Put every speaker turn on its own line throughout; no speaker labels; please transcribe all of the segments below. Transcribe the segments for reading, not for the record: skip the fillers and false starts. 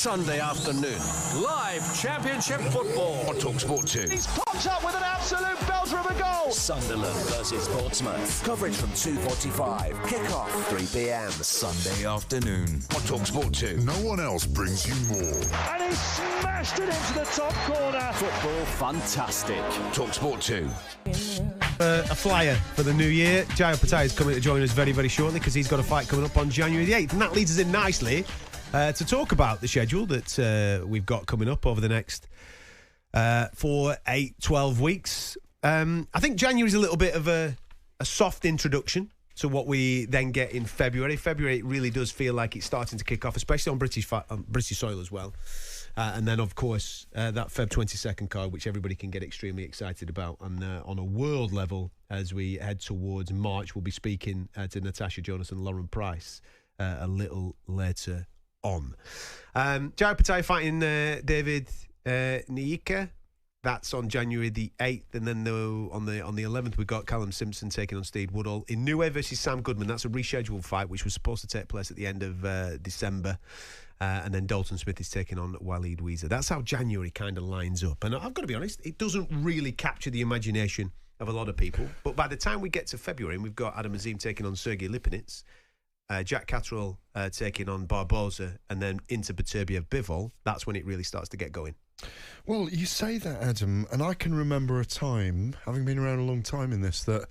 Sunday afternoon. Live Championship football on talkSPORT 2.
He's popped up with an absolute belter of a goal.
Sunderland versus Portsmouth. Coverage from 2:45. Kick-off 3 p.m.
Sunday afternoon on talkSPORT 2.
No one else brings you more.
And he smashed it into the top corner.
Football fantastic.
talkSPORT 2.
A flyer for the new year. Jaya Patai is coming to join us very, very shortly because he's got a fight coming up on January the 8th. And that leads us in nicely to talk about the schedule that we've got coming up over the next 4, 8, 12 weeks. I think January is a little bit of a soft introduction to what we then get in February. February really does feel like it's starting to kick off, especially on British soil as well. And then, of course, that Feb 22nd card, which everybody can get extremely excited about. And on a world level, as we head towards March, we'll be speaking to Natasha, Jonas and Lauren Price a little later on. Jaya Patai fighting David Nyika. That's on January the 8th. And then on the 11th, we've got Callum Simpson taking on Steve Woodall. Inoue versus Sam Goodman. That's a rescheduled fight, which was supposed to take place at the end of December. And then Dalton Smith is taking on Waleed Weezer. That's how January kind of lines up. And I've got to be honest, it doesn't really capture the imagination of a lot of people. But by the time we get to February, and we've got Adam Azim taking on Sergey Lipinets, Jack Catterall taking on Barboza, and then into Beterbiev Bivol, that's when it really starts to get going.
Well, you say that, Adam, and I can remember a time, having been around a long time in this, that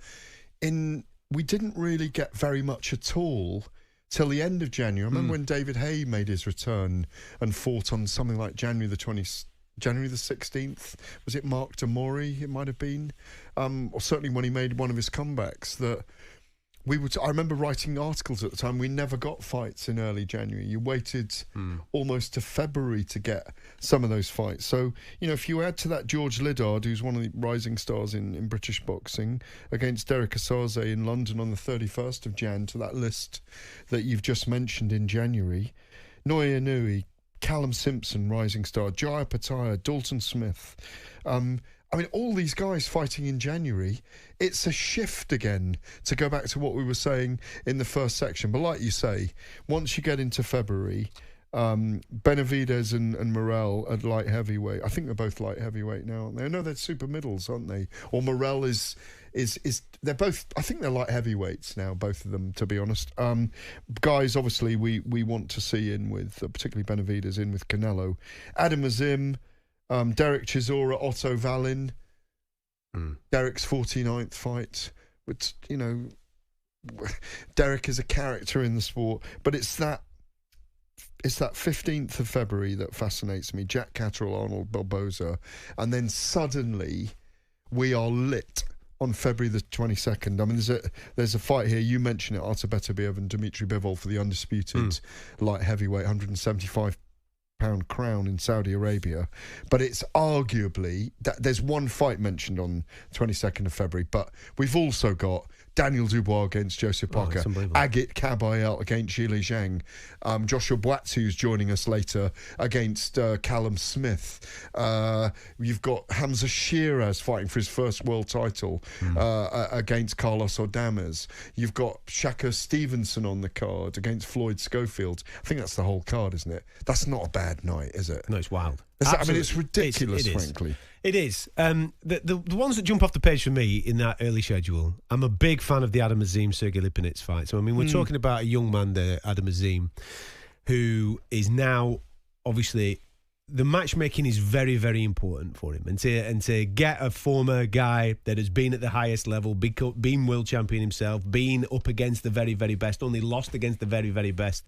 we didn't really get very much at all till the end of January. I remember when David Hay made his return and fought on something like January the 16th. Was it Mark Damori? It might have been. Or certainly when he made one of his comebacks. That I remember writing articles at the time. We never got fights in early January. You waited almost to February to get some of those fights. So, if you add to that George Liddard, who's one of the rising stars in British boxing, against Derek Asaze in London on the 31st of Jan, to that list that you've just mentioned in January, Naoya Inoue, Callum Simpson, rising star, Jaya Patai, Dalton Smith, all these guys fighting in January, it's a shift again to go back to what we were saying in the first section. But like you say, once you get into February, Benavidez and Morel at light heavyweight. I think they're both light heavyweight now, aren't they? No, they're super middles, aren't they? Or Morel is they're both, I think they're light heavyweights now, both of them, to be honest. Guys, obviously, we want to see in with, particularly Benavidez, in with Canelo. Adam Azim, Derek Chisora, Otto Wallin, Derek's 49th fight. Which, Derek is a character in the sport, but it's that 15th of February that fascinates me. Jack Catterall, Arnold Barboza, and then suddenly we are lit on February the 22nd. There's a fight here. You mentioned it, Artur Beterbiev and Dmitry Bivol for the undisputed light heavyweight 175 pound crown in Saudi Arabia, but it's arguably there's one fight mentioned on 22nd of February, but we've also got Daniel Dubois against Joseph Parker, Agit Kabayel against Zhile Zhang, Joshua Buatsi, who's joining us later, against Callum Smith. You've got Hamza Shiraz fighting for his first world title against Carlos Ordamez. You've got Shaka Stevenson on the card against Floyd Schofield. I think that's the whole card, isn't it? That's not a bad night, is it?
No, it's wild.
It's ridiculous, frankly.
It is. The ones that jump off the page for me in that early schedule, I'm a big fan of the Adam Azim Sergey Lipinets fight. So, we're talking about a young man there, Adam Azim, who is now, obviously, the matchmaking is very, very important for him. And to get a former guy that has been at the highest level, been world champion himself, been up against the very, very best, only lost against the very, very best.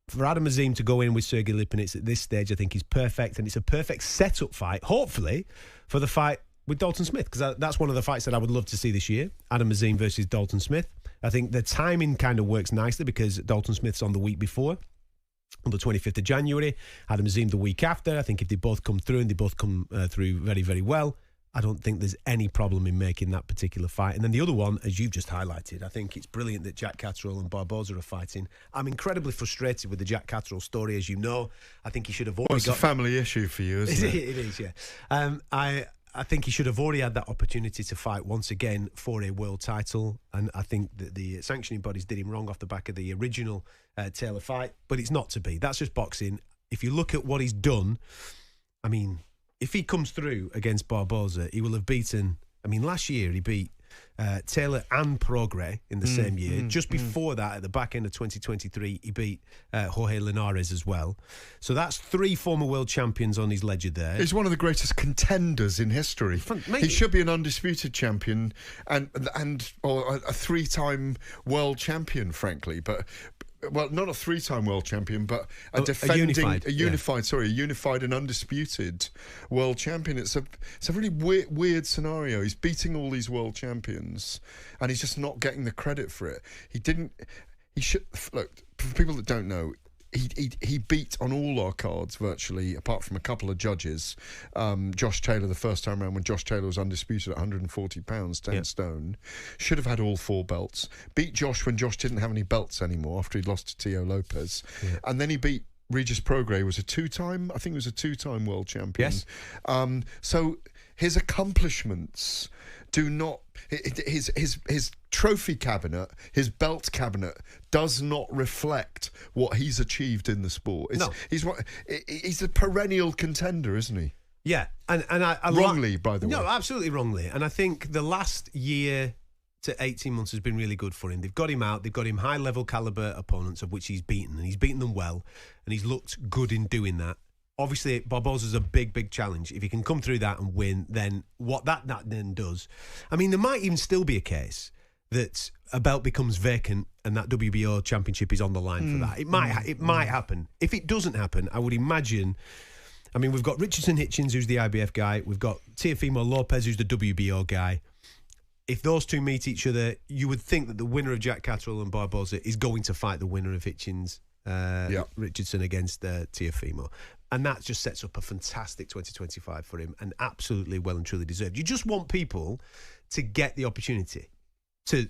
For Adam Azim to go in with Sergey Lipinets at this stage, I think is perfect, and it's a perfect setup fight, hopefully, for the fight with Dalton Smith, because that's one of the fights that I would love to see this year, Adam Azim versus Dalton Smith. I think the timing kind of works nicely because Dalton Smith's on the week before, on the 25th of January, Adam Azim the week after. I think if they both come through, and they both come through very, very well, I don't think there's any problem in making that particular fight. And then the other one, as you've just highlighted, I think it's brilliant that Jack Catterall and Barboza are fighting. I'm incredibly frustrated with the Jack Catterall story, as you know. I think he should have already
it's a family issue for you, isn't it?
It is, yeah. I think he should have already had that opportunity to fight once again for a world title. And I think that the sanctioning bodies did him wrong off the back of the original Taylor fight. But it's not to be. That's just boxing. if you look at what he's done, I mean, if he comes through against Barboza, he will have beaten. I mean, last year he beat Taylor and Prograis in the same year. Just before that, at the back end of 2023, he beat Jorge Linares as well. So that's 3 former world champions on his ledger there.
He's one of the greatest contenders in history. He should be an undisputed champion and or a 3-time world champion, frankly. But well, not a 3-time world champion, but a unified and undisputed world champion. It's a really weird scenario. He's beating all these world champions, and he's just not getting the credit for it. He should look. For people that don't know, he beat on all our cards virtually, apart from a couple of judges. Josh Taylor the first time around, when Josh Taylor was undisputed at 140 pounds, 10 stone. Should have had all 4 belts. Beat Josh when Josh didn't have any belts anymore after he'd lost to Tio Lopez. And then he beat Regis Prograis, was a 2-time, I think he was a 2-time world champion.
Yes.
So his accomplishments do not, his trophy cabinet, his belt cabinet does not reflect what he's achieved in the sport. He's a perennial contender, isn't he?
Yeah, and I
wrongly, by the way.
No, absolutely wrongly. And I think the last year to 18 months has been really good for him. They've got him out. They've got him high-level caliber opponents, of which he's beaten, and he's beaten them well, and he's looked good in doing that. Obviously, Barboza's a big challenge. If he can come through that and win, then what that then does... I mean, there might even still be a case that a belt becomes vacant and that WBO championship is on the line for that. It might happen. If it doesn't happen, I would imagine... I mean, we've got Richardson Hitchens, who's the IBF guy. We've got Teofimo Lopez, who's the WBO guy. If those two meet each other, you would think that the winner of Jack Catterall and Barboza is going to fight the winner of Hitchens, Richardson against Teofimo. And that just sets up a fantastic 2025 for him, and absolutely well and truly deserved. You just want people to get the opportunity to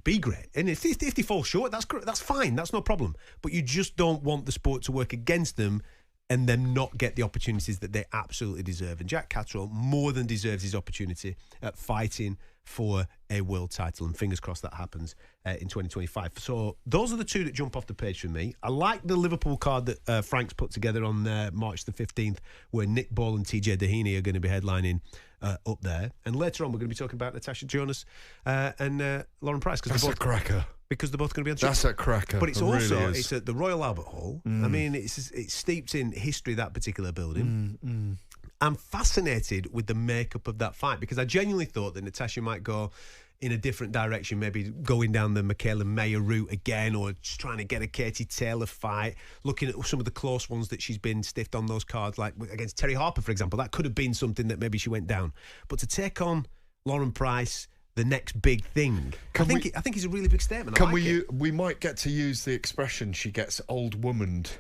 be great. And if they fall short, that's fine. That's no problem. But you just don't want the sport to work against them and them not get the opportunities that they absolutely deserve. And Jack Catterall more than deserves his opportunity at fighting for a world title, and fingers crossed that happens in 2025. So those are the 2 that jump off the page for me. I like the Liverpool card that Frank's put together on March the 15th, where Nick Ball and TJ Doheny are going to be headlining up there. And later on, we're going to be talking about Natasha Jonas and Lauren Price.
That's a cracker.
Because they're both going to be on.
That's a cracker.
But it's
really
it's at the Royal Albert Hall. I mean, it's steeped in history, that particular building. I'm fascinated with the makeup of that fight, because I genuinely thought that Natasha might go in a different direction, maybe going down the Michaela Mayer route again, or just trying to get a Katie Taylor fight, looking at some of the close ones that she's been stiffed on those cards, like against Terry Harper, for example. That could have been something that maybe she went down. But to take on Lauren Price, the next big thing, I think it's a really big statement.
We might get to use the expression "she gets old womaned"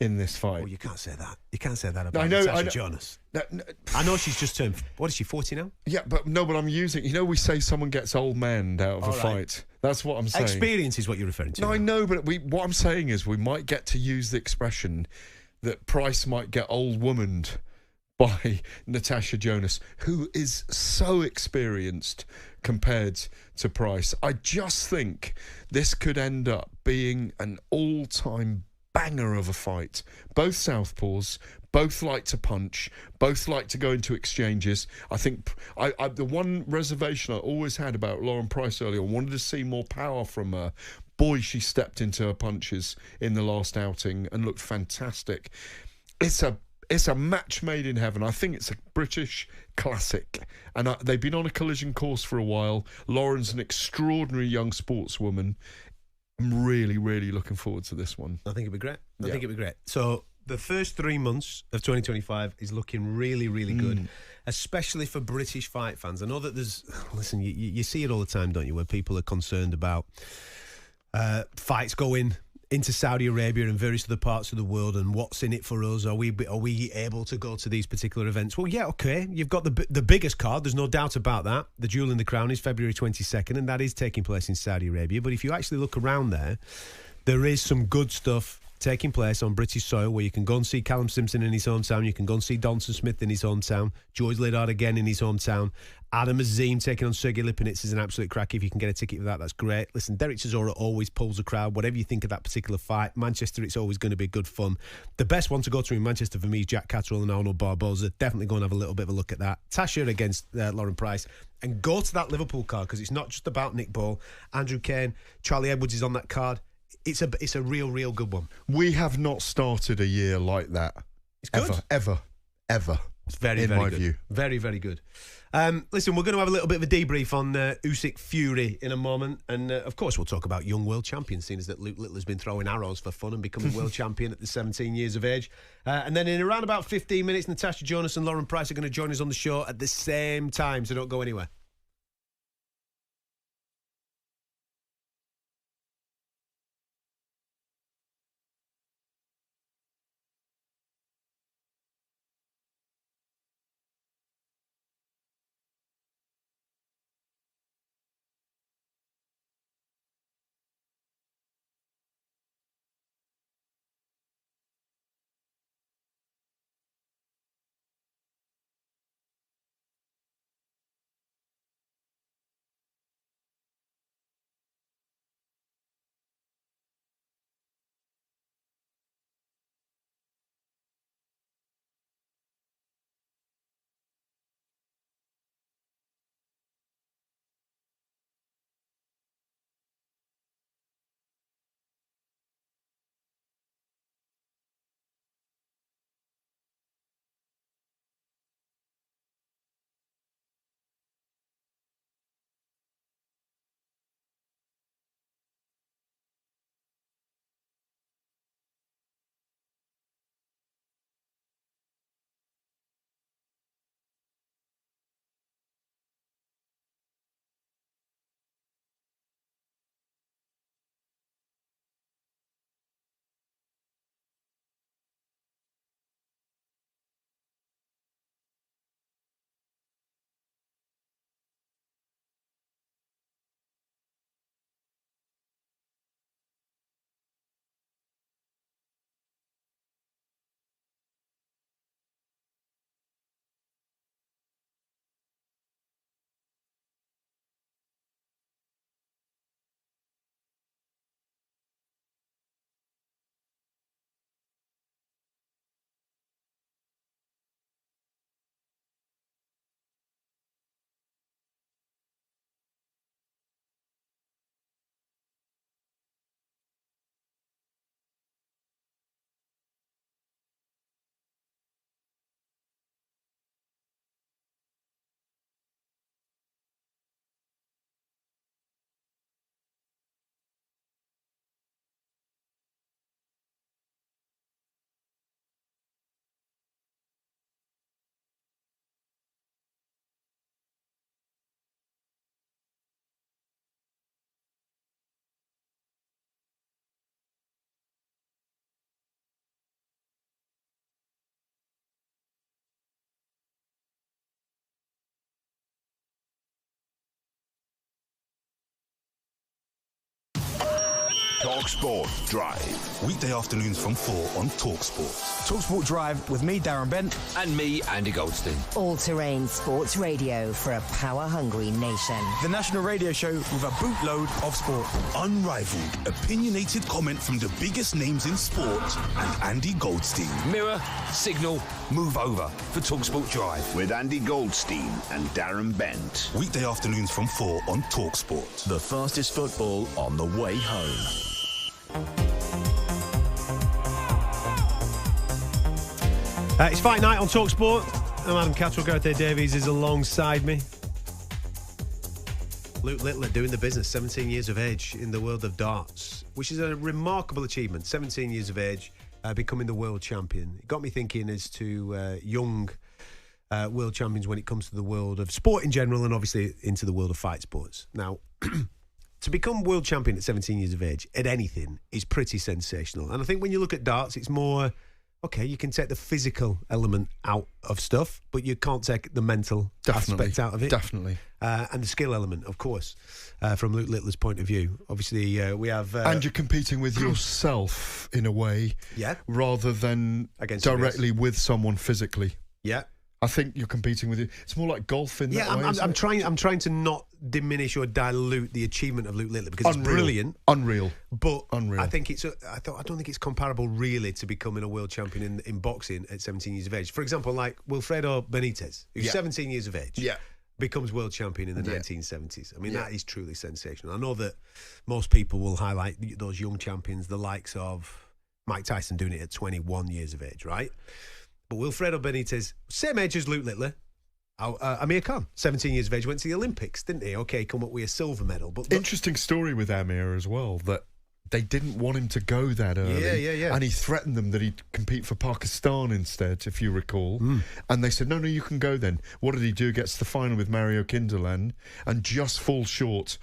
in this fight.
Oh, you can't say that. You can't say that about Natasha Jonas. I know she's just turned... What is she, 40 now?
Yeah, but I'm using... You know, we say someone gets old man out of a fight. That's what I'm saying.
Experience is what you're referring to.
No, I know, but what I'm saying is we might get to use the expression that Price might get old womaned by Natasha Jonas, who is so experienced compared to Price. I just think this could end up being an all-time banger of a fight. Both southpaws, both like to punch, both like to go into exchanges. I think the one reservation I always had about Lauren Price earlier, I wanted to see more power from her. Boy, she stepped into her punches in the last outing and looked fantastic. It's a match made in heaven. I think it's a British classic. And they've been on a collision course for a while. Lauren's an extraordinary young sportswoman. I'm really, really looking forward to this one.
I think it'd be great. I think it'd be great. So the first 3 months of 2025 is looking really, really good, especially for British fight fans. I know that there's... Listen, you see it all the time, don't you, where people are concerned about fights going into Saudi Arabia and various other parts of the world, and what's in it for us? Are we able to go to these particular events? Well, yeah, okay. You've got the biggest card. There's no doubt about that. The Jewel in the Crown is February 22nd, and that is taking place in Saudi Arabia. But if you actually look around there is some good stuff taking place on British soil, where you can go and see Callum Simpson in his hometown, you can go and see Donson Smith in his hometown, George Liddard again in his hometown, Adam Azim taking on Sergey Lipinets is an absolute crack. If you can get a ticket for that, that's great. Listen, Derek Chisora always pulls a crowd. Whatever you think of that particular fight, Manchester, it's always going to be good fun. The best one to go to in Manchester for me is Jack Catterall and Arnold Barboza. Definitely go and have a little bit of a look at that. Tasha against Lauren Price. And go to that Liverpool card, because it's not just about Nick Ball. Andrew Kane, Charlie Edwards is on that card. It's a real good one.
We have not started a year like that.
It's good.
Ever.
It's very,
in
very
my
good.
view.
Very, very good. Listen, we're going to have a little bit of a debrief on UsykFury in a moment. And, of course, we'll talk about young world champions, seeing as that Luke Littler's been throwing arrows for fun and becoming world champion at the 17 years of age. And then in around about 15 minutes, Natasha Jonas and Lauren Price are going to join us on the show at the same time, so don't go anywhere.
talkSPORT Drive.
Weekday afternoons from 4 on talkSPORT.
talkSPORT Drive with me, Darren Bent.
And me, Andy Goldstein.
All-terrain sports radio for a power-hungry nation.
The national radio show with a bootload of sport.
Unrivaled, opinionated comment from the biggest names in sport and Andy Goldstein.
Mirror, signal, move over for talkSPORT Drive.
With Andy Goldstein and Darren Bent.
Weekday afternoons from 4 on talkSPORT.
The fastest football on the way home.
It's Fight Night on talkSPORT. I'm Adam Catterall. Gareth A. Davies is alongside me. Luke Littler doing the business, 17 years of age in the world of darts, which is a remarkable achievement. 17 years of age, becoming the world champion. It got me thinking as to young world champions when it comes to the world of sport in general, and obviously into the world of fight sports. Now, to become world champion at 17 years of age at anything is pretty sensational. And I think when you look at darts, it's more okay, you can take the physical element out of stuff, but you can't take the mental aspect out of it.
Definitely.
And the skill element, of course, from Luke Littler's point of view. Obviously, we have...
and you're competing with yourself, in a way, rather than directly with someone physically.
Yeah.
I think you're competing with it. It's more like golf in that way.
I'm trying to not diminish or dilute the achievement of Luke Littler because it's brilliant.
Unreal.
But I think I don't think it's comparable really to becoming a world champion in boxing at 17 years of age. For example, like Wilfredo Benitez, who's 17 years of age. Becomes world champion in the 1970s. I mean, that is truly sensational. I know that most people will highlight those young champions, the likes of Mike Tyson doing it at 21 years of age, right? But Wilfredo Benitez, same age as Luke Littler. Amir Khan, 17 years of age, went to the Olympics, didn't he? Okay, come up with a silver medal. But
interesting story with Amir as well, that they didn't want him to go that early.
Yeah.
And he threatened them that he'd compete for Pakistan instead, if you recall. And they said, no, you can go then. What did he do? Gets to the final with Mario Kindelan and just falls short,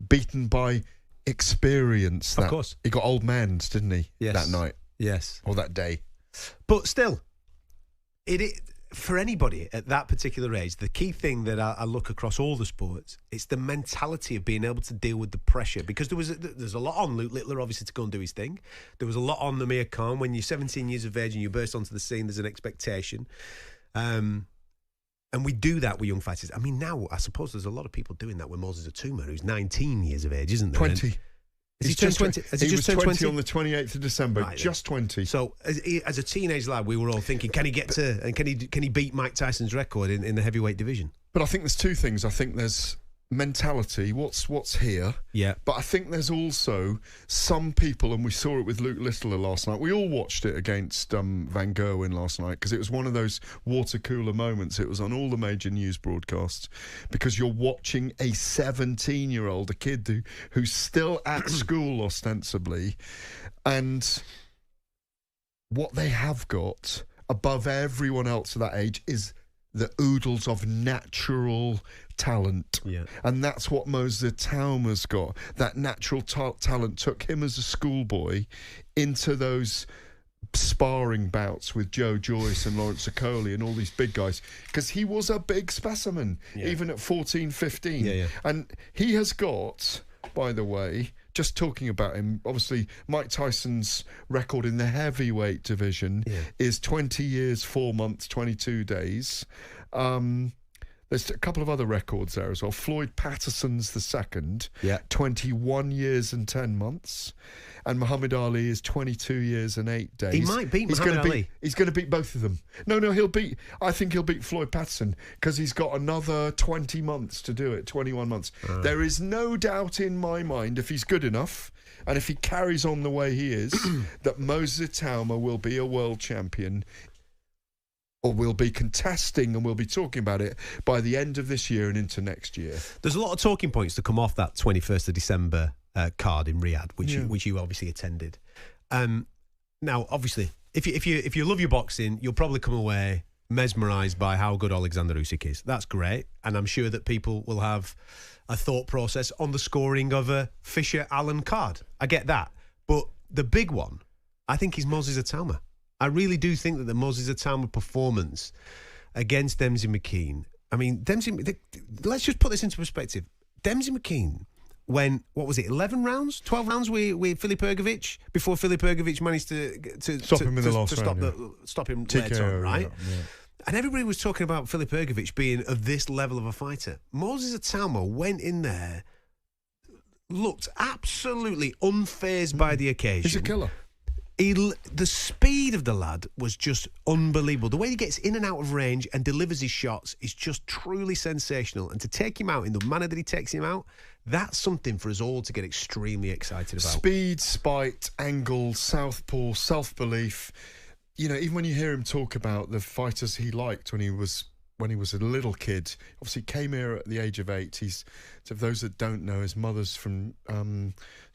beaten by experience.
Of course.
He got old mans, didn't he, that night?
Yes.
Or that day.
But still, for anybody at that particular age, the key thing that I look across all the sports, it's the mentality of being able to deal with the pressure. Because there's a lot on Luke Littler, obviously, to go and do his thing. There was a lot on Amir Khan. When you're 17 years of age and you burst onto the scene, there's an expectation. And we do that with young fighters. I mean, now, I suppose there's a lot of people doing that with Moses Atuma, who's 19 years of age, isn't there?
20.
Has he turned 20?
He was 20 on the 28th of December, right, just 20.
So, as a teenage lad, we were all thinking, can he get to, and can he beat Mike Tyson's record in the heavyweight division?
But I think there's two things. I think there's mentality, what's here.
Yeah.
But I think there's also some people, and we saw it with Luke Littler last night. We all watched it against Van Gerwen last night because it was one of those water cooler moments. It was on all the major news broadcasts because you're watching a 17-year-old, a kid who's still at school ostensibly, and what they have got above everyone else at that age is the oodles of natural talent.
Yeah.
And that's what Moses Tauma's got. That natural talent took him as a schoolboy into those sparring bouts with Joe Joyce and Lawrence Okoli and all these big guys, because he was a big specimen, even at 14, 15.
Yeah.
And he has got, by the way, just talking about him, obviously Mike Tyson's record in the heavyweight division is 20 years, 4 months, 22 days. There's a couple of other records there as well. Floyd Patterson's the second, 21 years and 10 months. And Muhammad Ali is 22 years and 8 days.
He might beat Muhammad Ali.
He's going to beat both of them. No, I think he'll beat Floyd Patterson because he's got another 20 months to do it, 21 months. There is no doubt in my mind, if he's good enough and if he carries on the way he is, that Moses Tauma will be a world champion, or we'll be contesting and we'll be talking about it by the end of this year and into next year.
There's a lot of talking points to come off that 21st of December card in Riyadh, which you obviously attended. Now, obviously, if you love your boxing, you'll probably come away mesmerised by how good Alexander Usyk is. That's great, and I'm sure that people will have a thought process on the scoring of a Fisher-Allen card. I get that, but the big one, I think, is Moses Tauma. I really do think that the Moses Tauma performance against Dempsey McKean, I mean, let's just put this into perspective. Dempsey McKean, when, 11 rounds, 12 rounds with Filip Ergovic, before Filip Ergovic managed to
stop him in the last round,
stop him
TKO,
later on, right?
Yeah.
And everybody was talking about Filip Ergovic being of this level of a fighter. Moses Tauma went in there, looked absolutely unfazed by the occasion.
He's a killer.
The speed of the lad was just unbelievable. The way he gets in and out of range and delivers his shots is just truly sensational. And to take him out in the manner that he takes him out, that's something for us all to get extremely excited about.
Speed, spite, angle, southpaw, self-belief. You know, even when you hear him talk about the fighters he liked when he was a little kid, obviously came here at the age of 8. He's, so for those that don't know, his mother's from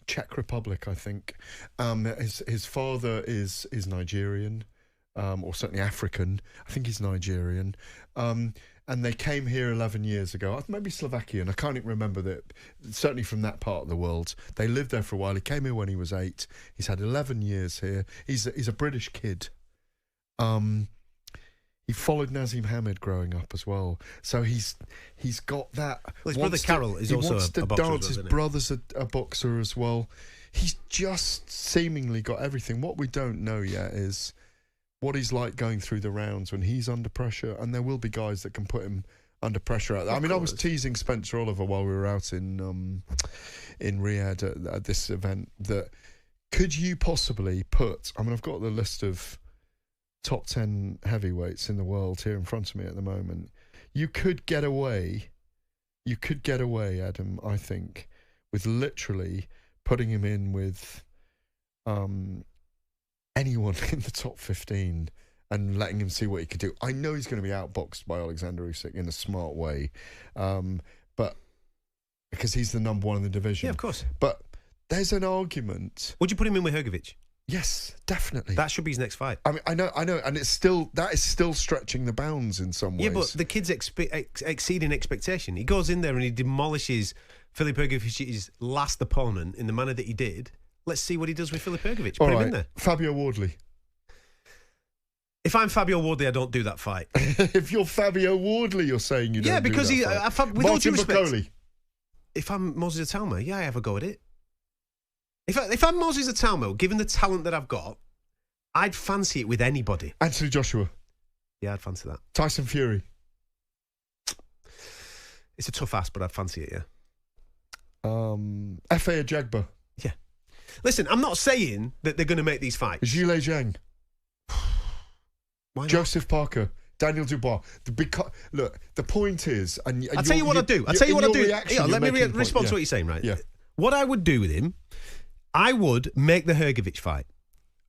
Czech Republic, I think. His father is Nigerian, or certainly African. I think he's Nigerian. And they came here 11 years ago, maybe Slovakian. I can't even remember that. Certainly from that part of the world. They lived there for a while. He came here when he was 8. He's had 11 years here. He's a British kid. He followed Nazim Hamid growing up as well, so he's got that.
Well, his brother Carol is also a boxer.
Dance. His brother's a boxer as well. He's just seemingly got everything. What we don't know yet is what he's like going through the rounds when he's under pressure, and there will be guys that can put him under pressure out there. I mean, I was teasing Spencer Oliver while we were out in Riyadh at this event that could you possibly put. I mean, I've got the list of top 10 heavyweights in the world here in front of me at the moment. You could get away, Adam, I think, with literally putting him in with anyone in the top 15 and letting him see what he could do. I know he's going to be outboxed by Alexander Usyk in a smart way, but because he's the number one in the division.
Yeah, of course.
But there's an argument.
Would you put him in with Hrgović?
Yes, definitely.
That should be his next fight.
I mean, I know, and that is still stretching the bounds in some ways.
Yeah, but the kid's exceeding expectation. He goes in there and he demolishes Filip Hrgovic's last opponent in the manner that he did. Let's see what he does with Filip Hrgović. Put him in there.
Fabio Wardley.
If I'm Fabio Wardley, I don't do that fight.
If you're Fabio Wardley, you're saying you don't do that fight.
Yeah, because with all due respect,
Bacoli.
If I'm Moses Atalma, yeah, I have a go at it. If I'm Moses Atalma, given the talent that I've got, I'd fancy it with anybody.
Anthony Joshua.
Yeah, I'd fancy that.
Tyson Fury.
It's a tough ask, but I'd fancy it, yeah.
F.A. Ajagba.
Yeah. Listen, I'm not saying that they're going to make these fights.
Gilles Zhang.
Why not?
Joseph Parker. Daniel Dubois. Look, the point is... And
I'll tell you what I'd do. Yeah, let me respond to what you're saying, right?
Yeah.
What I would do with him, I would make the Hrgović fight.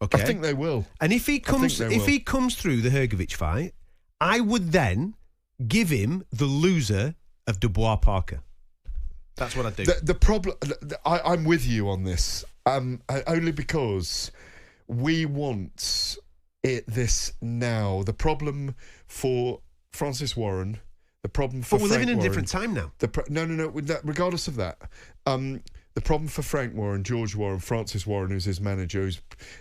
Okay?
I think they will.
And if he comes through the Hrgović fight, I would then give him the loser of Dubois Parker. That's what I'd do.
The problem... I'm with you on this. Only because we want this now. The problem for Francis Warren, the problem for
But we're
Frank
living in a
Warren,
different time now.
No. Regardless of that, the problem for Frank Warren, George Warren, Francis Warren, who's his manager,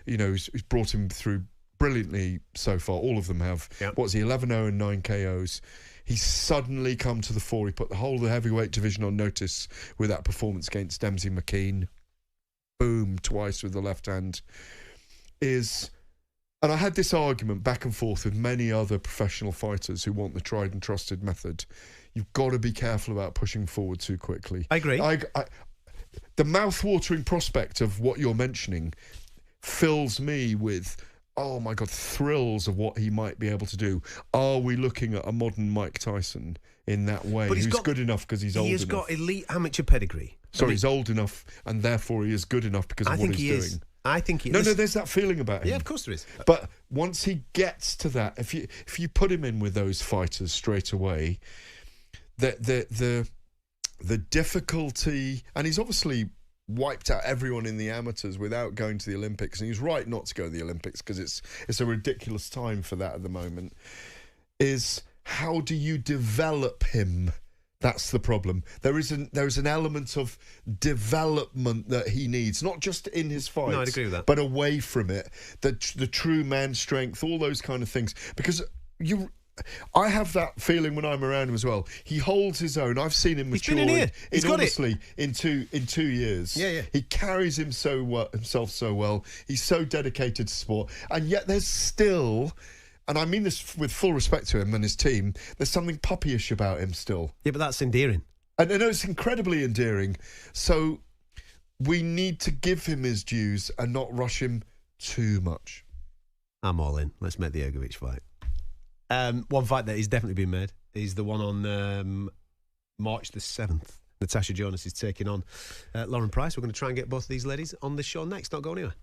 who's brought him through brilliantly so far. All of them have. Yep. What's he? 11-0 and 9 KOs. He's suddenly come to the fore. He put the whole of the heavyweight division on notice with that performance against Dempsey McKean. Boom, twice with the left hand. And I had this argument back and forth with many other professional fighters who want the tried and trusted method. You've got to be careful about pushing forward too quickly.
I agree.
The mouth-watering prospect of what you're mentioning fills me with, oh my God, thrills of what he might be able to do. Are we looking at a modern Mike Tyson in that way?
But
who's good enough because he's old enough?
He has got elite amateur pedigree.
He's old enough and therefore he is good enough because of what he's doing.
I think he is.
No, there's that feeling about him.
Yeah, of course there is.
But once he gets to that, if you put him in with those fighters straight away, the difficulty, and he's obviously wiped out everyone in the amateurs without going to the Olympics, and he's right not to go to the Olympics because it's a ridiculous time for that at the moment, is how do you develop him? That's the problem. There is an element of development that he needs, not just in his fights,
no, I'd agree with that,
but away from it. The true man strength, all those kind of things. Because I have that feeling when I'm around him as well. He holds his own. I've seen him mature enormously in 2 years.
Yeah.
He carries himself so well. He's so dedicated to sport, and yet there's still. And I mean this with full respect to him and his team, there's something puppyish about him still.
Yeah, but that's endearing.
And I know it's incredibly endearing. So we need to give him his dues and not rush him too much.
I'm all in. Let's make the Hrgović fight. One fight that is definitely being made is the one on March the 7th. Natasha Jonas is taking on Lauren Price. We're going to try and get both of these ladies on the show next. Don't go anywhere.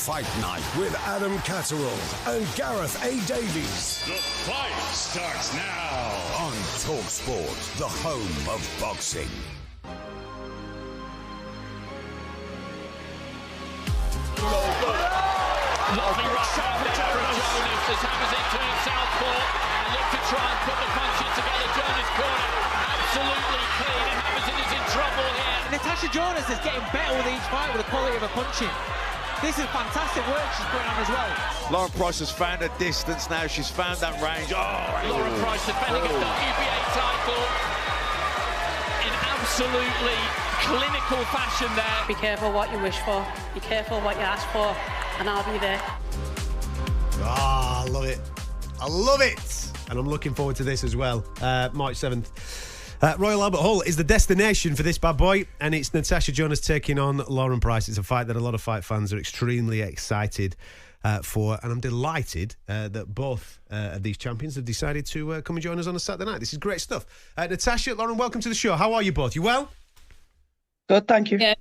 Fight Night with Adam Catterall and Gareth A. Davies.
The fight starts now
On talkSPORT, the home of boxing.
Lovely rush out there from Jonas as hammers into his southpaw and look to try and put the punches together. Jonas corner, absolutely clean, and Hammerson is in trouble here.
Natasha Jonas is getting better with each fight with the quality of her punching. This is fantastic work she's putting on as well.
Lauren Price has found her distance now. She's found that range.
Lauren Price defending a WBA title in absolutely clinical fashion there.
Be careful what you wish for. Be careful what you ask for. And I'll be there.
I love it. I love it. And I'm looking forward to this as well. March 7th. Royal Albert Hall is the destination for this bad boy, and it's Natasha Jonas taking on Lauren Price. It's a fight that a lot of fight fans are extremely excited for, and I'm delighted that both of these champions have decided to come and join us on a Saturday night. This is great stuff. Natasha, Lauren, welcome to the show. How are you both? You well?
Good, thank you. Yeah.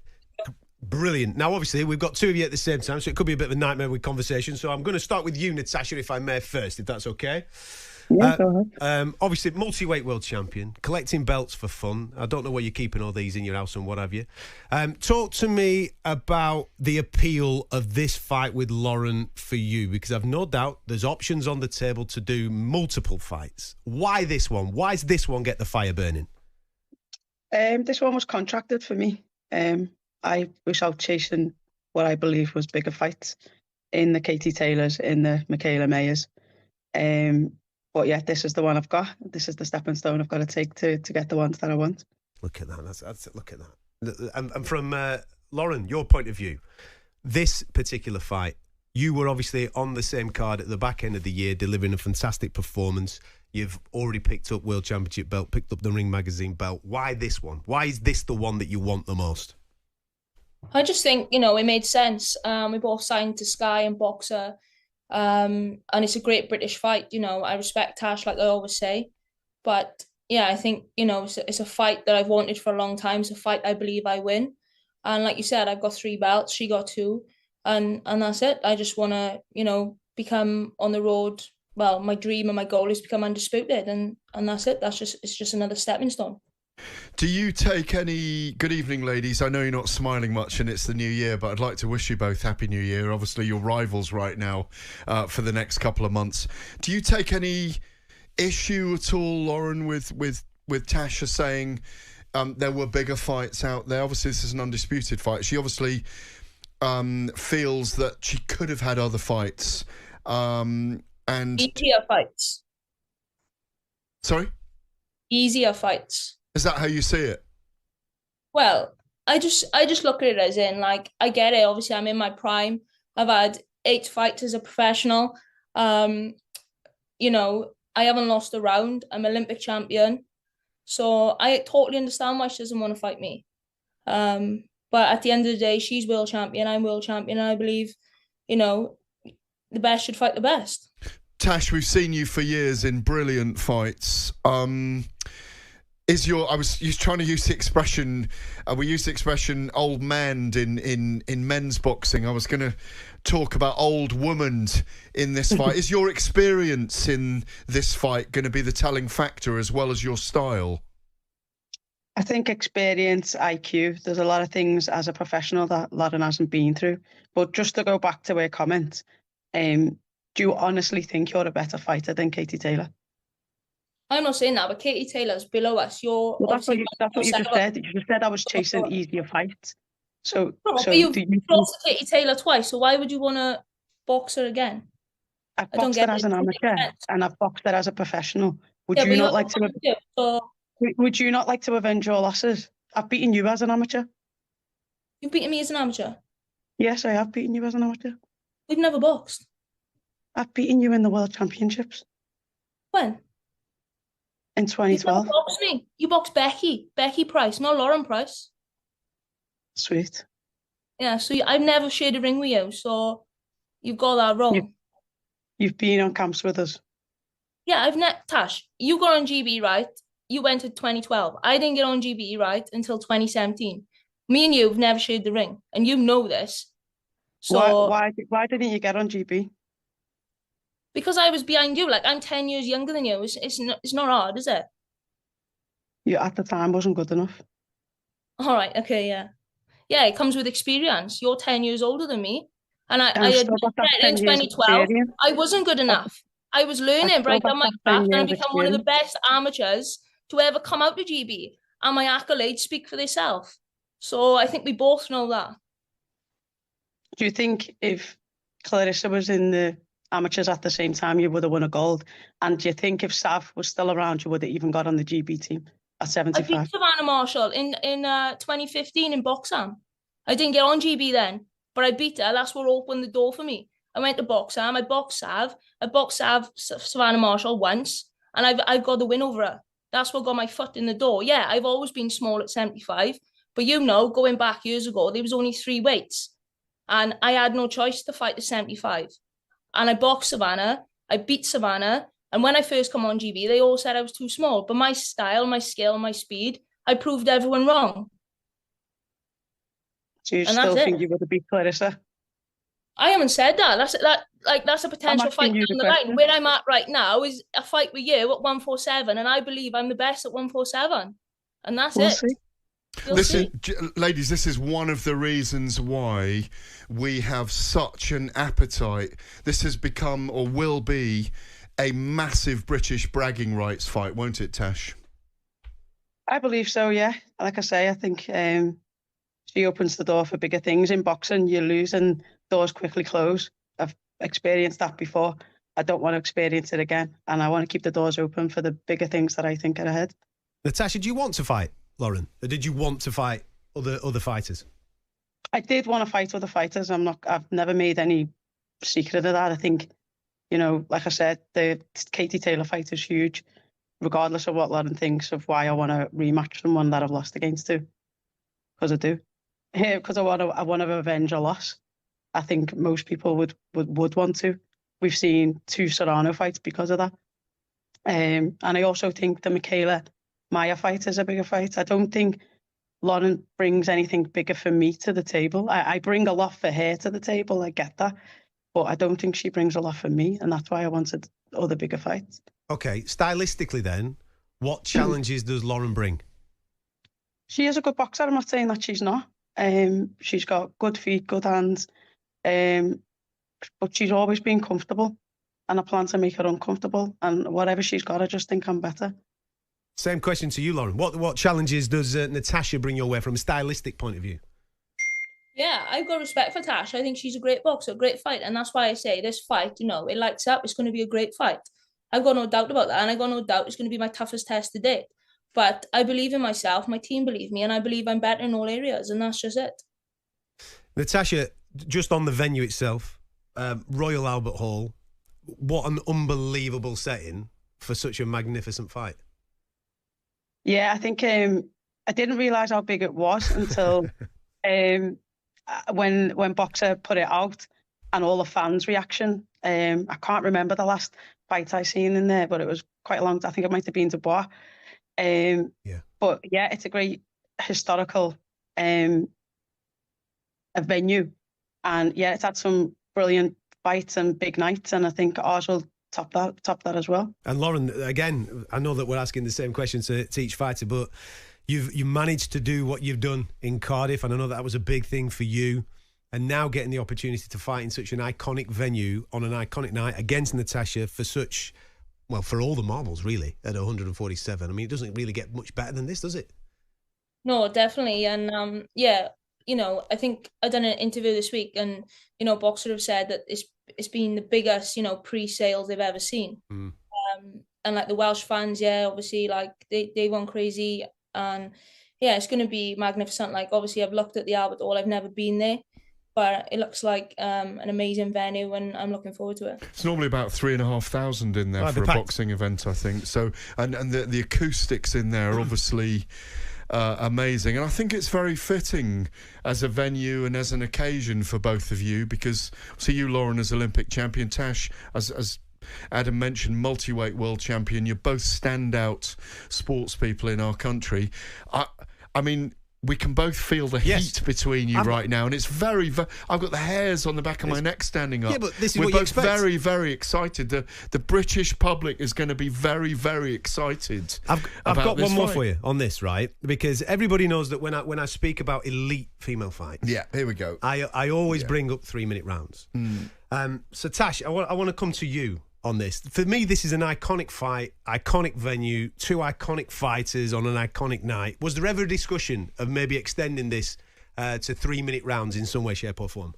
Brilliant. Now, obviously, we've got two of you at the same time, so it could be a bit of a nightmare with conversation. So I'm going to start with you, Natasha, if I may first, if that's okay.
Yeah, go ahead.
Obviously, multi-weight world champion, collecting belts for fun. I don't know where you're keeping all these in your house and what have you. Talk to me about the appeal of this fight with Lauren for you, because I've no doubt there's options on the table to do multiple fights. Why this one? Why does this one get the fire burning?
This one was contracted for me. I was out chasing what I believe was bigger fights in the Katie Taylors, in the Michaela Mayers. But yeah, this is the one I've got. This is the stepping stone I've got to take to get the ones that I want.
Look at that. Look at that. And from Lauren, your point of view, this particular fight, you were obviously on the same card at the back end of the year, delivering a fantastic performance. You've already picked up World Championship belt, picked up the Ring Magazine belt. Why this one? Why is this the one that you want the most?
I just think, it made sense. We both signed to Sky and Boxer, and it's a great British fight. I respect Tash, like I always say. But, yeah, I think, it's a fight that I've wanted for a long time. It's a fight I believe I win. And like you said, I've got 3 belts. She got 2. And that's it. I just want to, become on the road. Well, my dream and my goal is to become undisputed. And that's it. It's just another stepping stone.
Do you take any... Good evening, ladies. I know you're not smiling much and it's the new year, but I'd like to wish you both Happy New Year. Obviously, you're rivals right now for the next couple of months. Do you take any issue at all, Lauren, with Tasha saying there were bigger fights out there? Obviously, this is an undisputed fight. She obviously feels that she could have had other fights. And
easier fights.
Sorry?
Easier fights.
Is that how you see it?
Well, I just look at it as in, I get it. Obviously, I'm in my prime. I've had 8 fights as a professional. I haven't lost a round. I'm Olympic champion. So I totally understand why she doesn't want to fight me. But at the end of the day, she's world champion. I'm world champion. And I believe, the best should fight the best.
Tash, we've seen you for years in brilliant fights. I was trying to use the expression, we use the expression old man in men's boxing. I was going to talk about old woman in this fight. Is your experience in this fight going to be the telling factor as well as your style?
I think experience, IQ, there's a lot of things as a professional that Lauren hasn't been through. But just to go back to her comment, do you honestly think you're a better fighter than Katie Taylor?
I'm not saying that, but Katie Taylor's below us.
That's what you just said. You just said I was chasing easier fights. So
you've lost to Katie Taylor twice, so why would you want to box her again?
I've boxed her as an amateur and I've boxed her as a professional. Would you not like to avenge your losses? I've beaten you as an amateur.
You've beaten me as an amateur?
Yes, I have beaten you as an amateur.
We've never boxed.
I've beaten you in the World Championships.
When?
In 2012.
You boxed me. You boxed Becky Price, not Lauren Price.
Sweet.
Yeah, so I've never shared a ring with you, so you've got that wrong.
You've been on camps with us.
Yeah, Tash, you got on GB, right? You went to 2012. I didn't get on GB, right, until 2017. Me and you have never shared the ring, and you know this. So
why didn't you get on GB?
Because I was behind you. Like, I'm 10 years younger than you. It's not hard, is it?
You at the time wasn't good enough.
All right. Okay. Yeah. Yeah. It comes with experience. You're 10 years older than me, and I admit that in 2012 I wasn't good enough. I was learning, but I done my craft, and I become one of the best amateurs to ever come out of GB. And my accolades speak for themselves. So I think we both know that.
Do you think if Clarissa was in the amateurs at the same time, you would have won a gold? And do you think if Sav was still around, you would have even got on the GB team at 75?
I beat Savannah Marshall in 2015 in Boxham. I didn't get on GB then, but I beat her. That's what opened the door for me. I went to Boxham. I boxed Sav. I boxed Savannah Marshall once, and I got the win over her. That's what got my foot in the door. Yeah, I've always been small at 75, but going back years ago, there was only 3 weights, and I had no choice to fight the 75. And I boxed Savannah. I beat Savannah. And when I first come on GB, they all said I was too small. But my style, my skill, my speed, I proved everyone wrong.
So you still think you would have beat Clarissa?
I haven't said that. That's a potential fight down the line. Where I'm at right now is a fight with you at 147, and I believe I'm the best at 147. And that's it.
See.
Listen, ladies, this is one of the reasons why we have such an appetite. This has become, or will be, a massive British bragging rights fight, won't it, Tash?
I believe so, yeah. Like I say, I think she opens the door for bigger things. In boxing, you lose and doors quickly close. I've experienced that before. I don't want to experience it again. And I want to keep the doors open for the bigger things that I think are ahead.
Natasha, do you want to fight Lauren? Or did you want to fight other fighters?
I did want to fight other fighters. I've never made any secret of that. I think, like I said, the Katie Taylor fight is huge, regardless of what Lauren thinks of why I want to rematch someone that I've lost against to. Because I do. Because I want to avenge a loss. I think most people would want to. We've seen 2 Serrano fights because of that. And I also think the Michaela Maya fight is a bigger fight. I don't think Lauren brings anything bigger for me to the table. I bring a lot for her to the table. I get that. But I don't think she brings a lot for me. And that's why I wanted other bigger fights.
Okay. Stylistically then, what challenges does Lauren bring?
She is a good boxer. I'm not saying that she's not. She's got good feet, good hands. But she's always been comfortable. And I plan to make her uncomfortable. And whatever she's got, I just think I'm better.
Same question to you, Lauren. What challenges does Natasha bring your way from a stylistic point of view?
Yeah, I've got respect for Tash. I think she's a great boxer, a great fighter. And that's why I say this fight, it lights up. It's going to be a great fight. I've got no doubt about that. And I've got no doubt it's going to be my toughest test to date. But I believe in myself. My team believe me. And I believe I'm better in all areas. And that's just it.
Natasha, just on the venue itself, Royal Albert Hall, what an unbelievable setting for such a magnificent fight.
Yeah, I think I didn't realise how big it was until when Boxer put it out and all the fans' reaction. I can't remember the last fight I seen in there, but it was quite a long. I think it might have been Dubois. But yeah, it's a great historical a venue, and yeah, it's had some brilliant fights and big nights, and I think ours will top that as well.
And Lauren, again, I know that we're asking the same question to each fighter, but you managed to do what you've done in Cardiff, and I know that was a big thing for you. And now getting the opportunity to fight in such an iconic venue on an iconic night against Natasha for all the marbles, really, at 147. I mean, it doesn't really get much better than this, does it?
No, definitely. And I think I done an interview this week, and Boxer have said that it's been the biggest pre-sales they've ever seen. And like the Welsh fans, obviously, like they went crazy, and it's going to be magnificent. Like, obviously, I've looked at the Albert Hall. I've never been there, but it looks like an amazing venue, and I'm looking forward to it.
It's normally about 3,500 in there for a boxing event, I think. So, and the acoustics in there are obviously amazing, and I think it's very fitting as a venue and as an occasion for both of you, because see you, Lauren, as Olympic champion, Tash, as Adam mentioned, multi-weight world champion. You're both standout sports people in our country. I mean, we can both feel the heat between you right now, and it's very, I've got the hairs on the back of my neck standing up.
Yeah, but this is
We're
what you
both
expect.
very, very excited. The British public is going to be very, very excited.
I've got
this
one more
fight.
for you on this, right? Because everybody knows that when I speak about elite female fights,
Yeah, here we go.
I always bring up 3-minute rounds. So Tash, I want to come to you on this. For me, this is an iconic fight, iconic venue, 2 iconic fighters on an iconic night. Was there ever a discussion of maybe extending this to 3-minute rounds in some way, shape or form?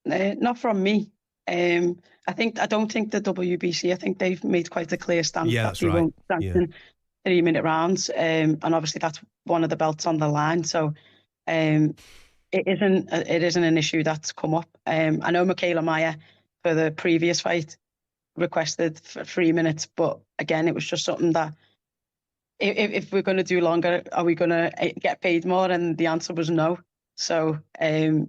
Not from me. I don't think the WBC, I think they've made quite a clear stance that they won't sanction 3-minute rounds. And obviously that's one of the belts on the line. So it isn't an issue that's come up. I know Michaela Meyer, for the previous fight, requested for 3 minutes, but again, it was just something that if we're going to do longer, are we going to get paid more? And the answer was no. So I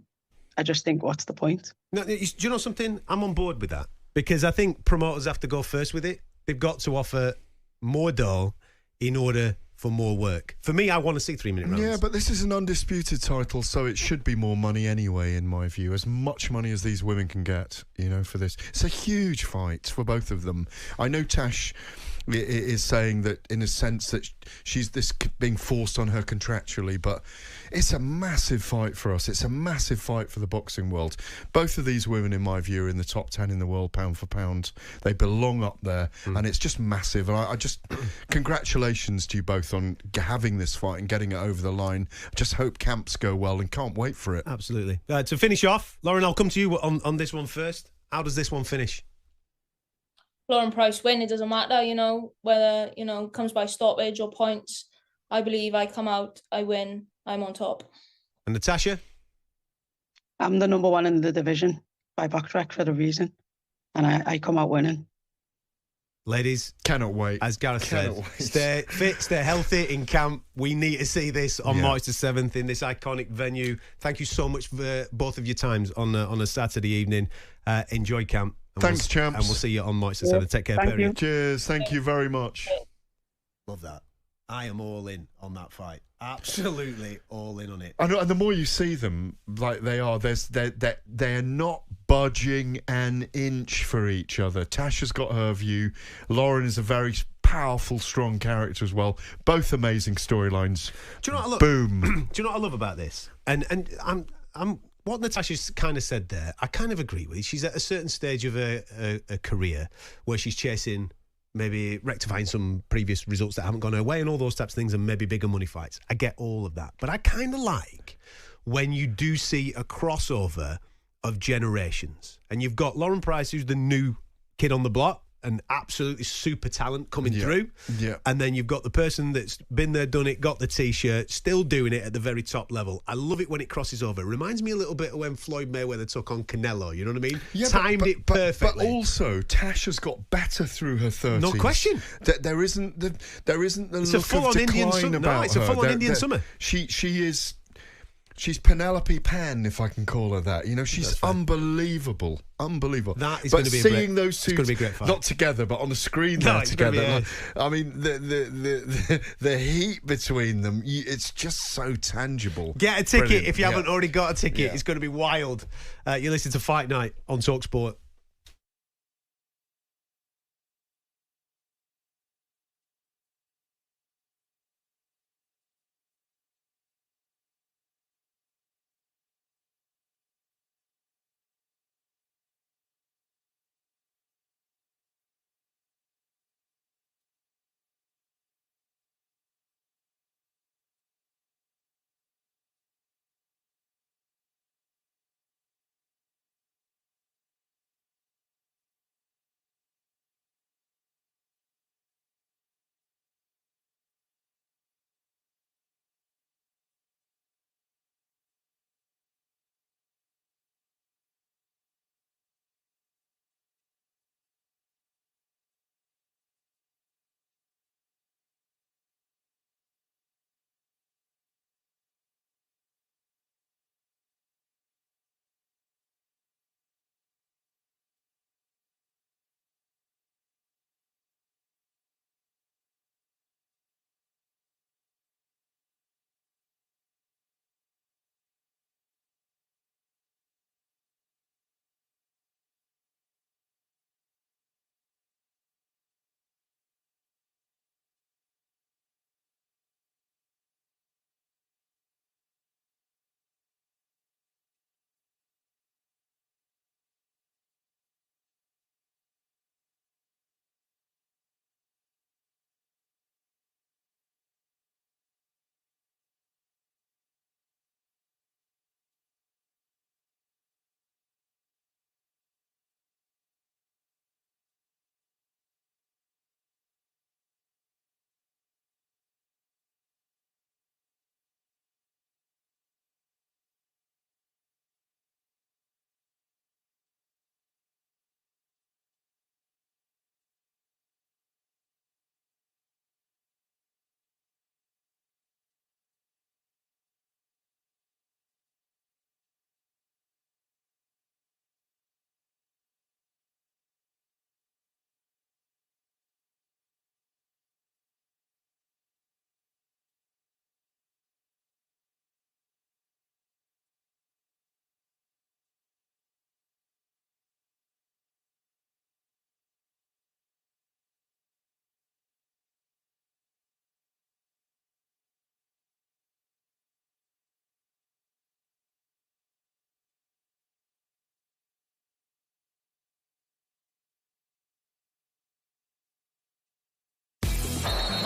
just think, what's the point?
No, do you know something? I'm on board with that, because I think promoters have to go first with it. They've got to offer more dough in order for more work. For me, I want to see 3-minute rounds.
Yeah, but this is an undisputed title, so it should be more money anyway, in my view. As much money as these women can get, for this. It's a huge fight for both of them. I know Tash is saying that in a sense that she's being forced on her contractually, but it's a massive fight for us. It's a massive fight for the boxing world. Both of these women, in my view, are in the top 10 in the world, pound for pound. They belong up there, and it's just massive. And I just congratulations to you both on having this fight and getting it over the line. I just hope camps go well and can't wait for it.
Absolutely. To finish off, Lauren, I'll come to you on this one first. How does this one finish?
Lauren Price win. It doesn't matter, whether, it comes by stoppage or points. I believe I come out, I win, I'm on top.
And Natasha?
I'm the number 1 in the division by box rec for a reason. And I come out winning.
Ladies,
cannot wait.
As Gareth said, stay fit, stay healthy in camp. We need to see this on March the 7th in this iconic venue. Thank you so much for both of your times on a Saturday evening. Enjoy camp.
Thanks, champs.
And we'll see you on March the 7th. Take care, Perry.
Cheers. Thank you very much.
Love that. I am all in on that fight. Absolutely all in on it.
And the more you see them, like they are, they're not budging an inch for each other. Tasha's got her view. Lauren is a very powerful, strong character as well. Both amazing storylines.
Do you know what I love?
Boom.
Do you know what I love about this? And I'm what Natasha's kind of said there, I kind of agree with. She's at a certain stage of her career where she's chasing, maybe rectifying some previous results that haven't gone her way and all those types of things, and maybe bigger money fights. I get all of that. But I kind of like when you do see a crossover of generations. And you've got Lauren Price, who's the new kid on the block, and absolutely super talent coming through.
Yeah.
And then you've got the person that's been there, done it, got the T-shirt, still doing it at the very top level. I love it when it crosses over. It reminds me a little bit of when Floyd Mayweather took on Canelo, you know what I mean?
Yeah,
Timed it perfectly.
But also, Tasha's got better through her 30s.
No question.
There isn't the
It's
look
a full-on
of decline
Indian summer.
about
No, it's a
her.
full-on Indian summer.
She's Penelope Pan, if I can call her that. She's unbelievable. Unbelievable.
That is going to be
seeing those two,
going to be a great fight.
not together, but on the screen together. I mean, the heat between them, it's just so tangible.
Get a ticket.
Brilliant.
If you haven't already got a ticket.
Yeah.
It's going to be wild. You listen to Fight Night on talkSPORT.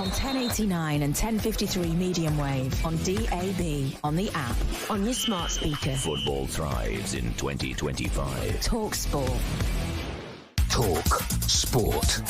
on 1089 and 1053 medium wave, on DAB, on the app, on your smart speaker.
Football thrives in 2025.
talkSPORT.
Talk Sport.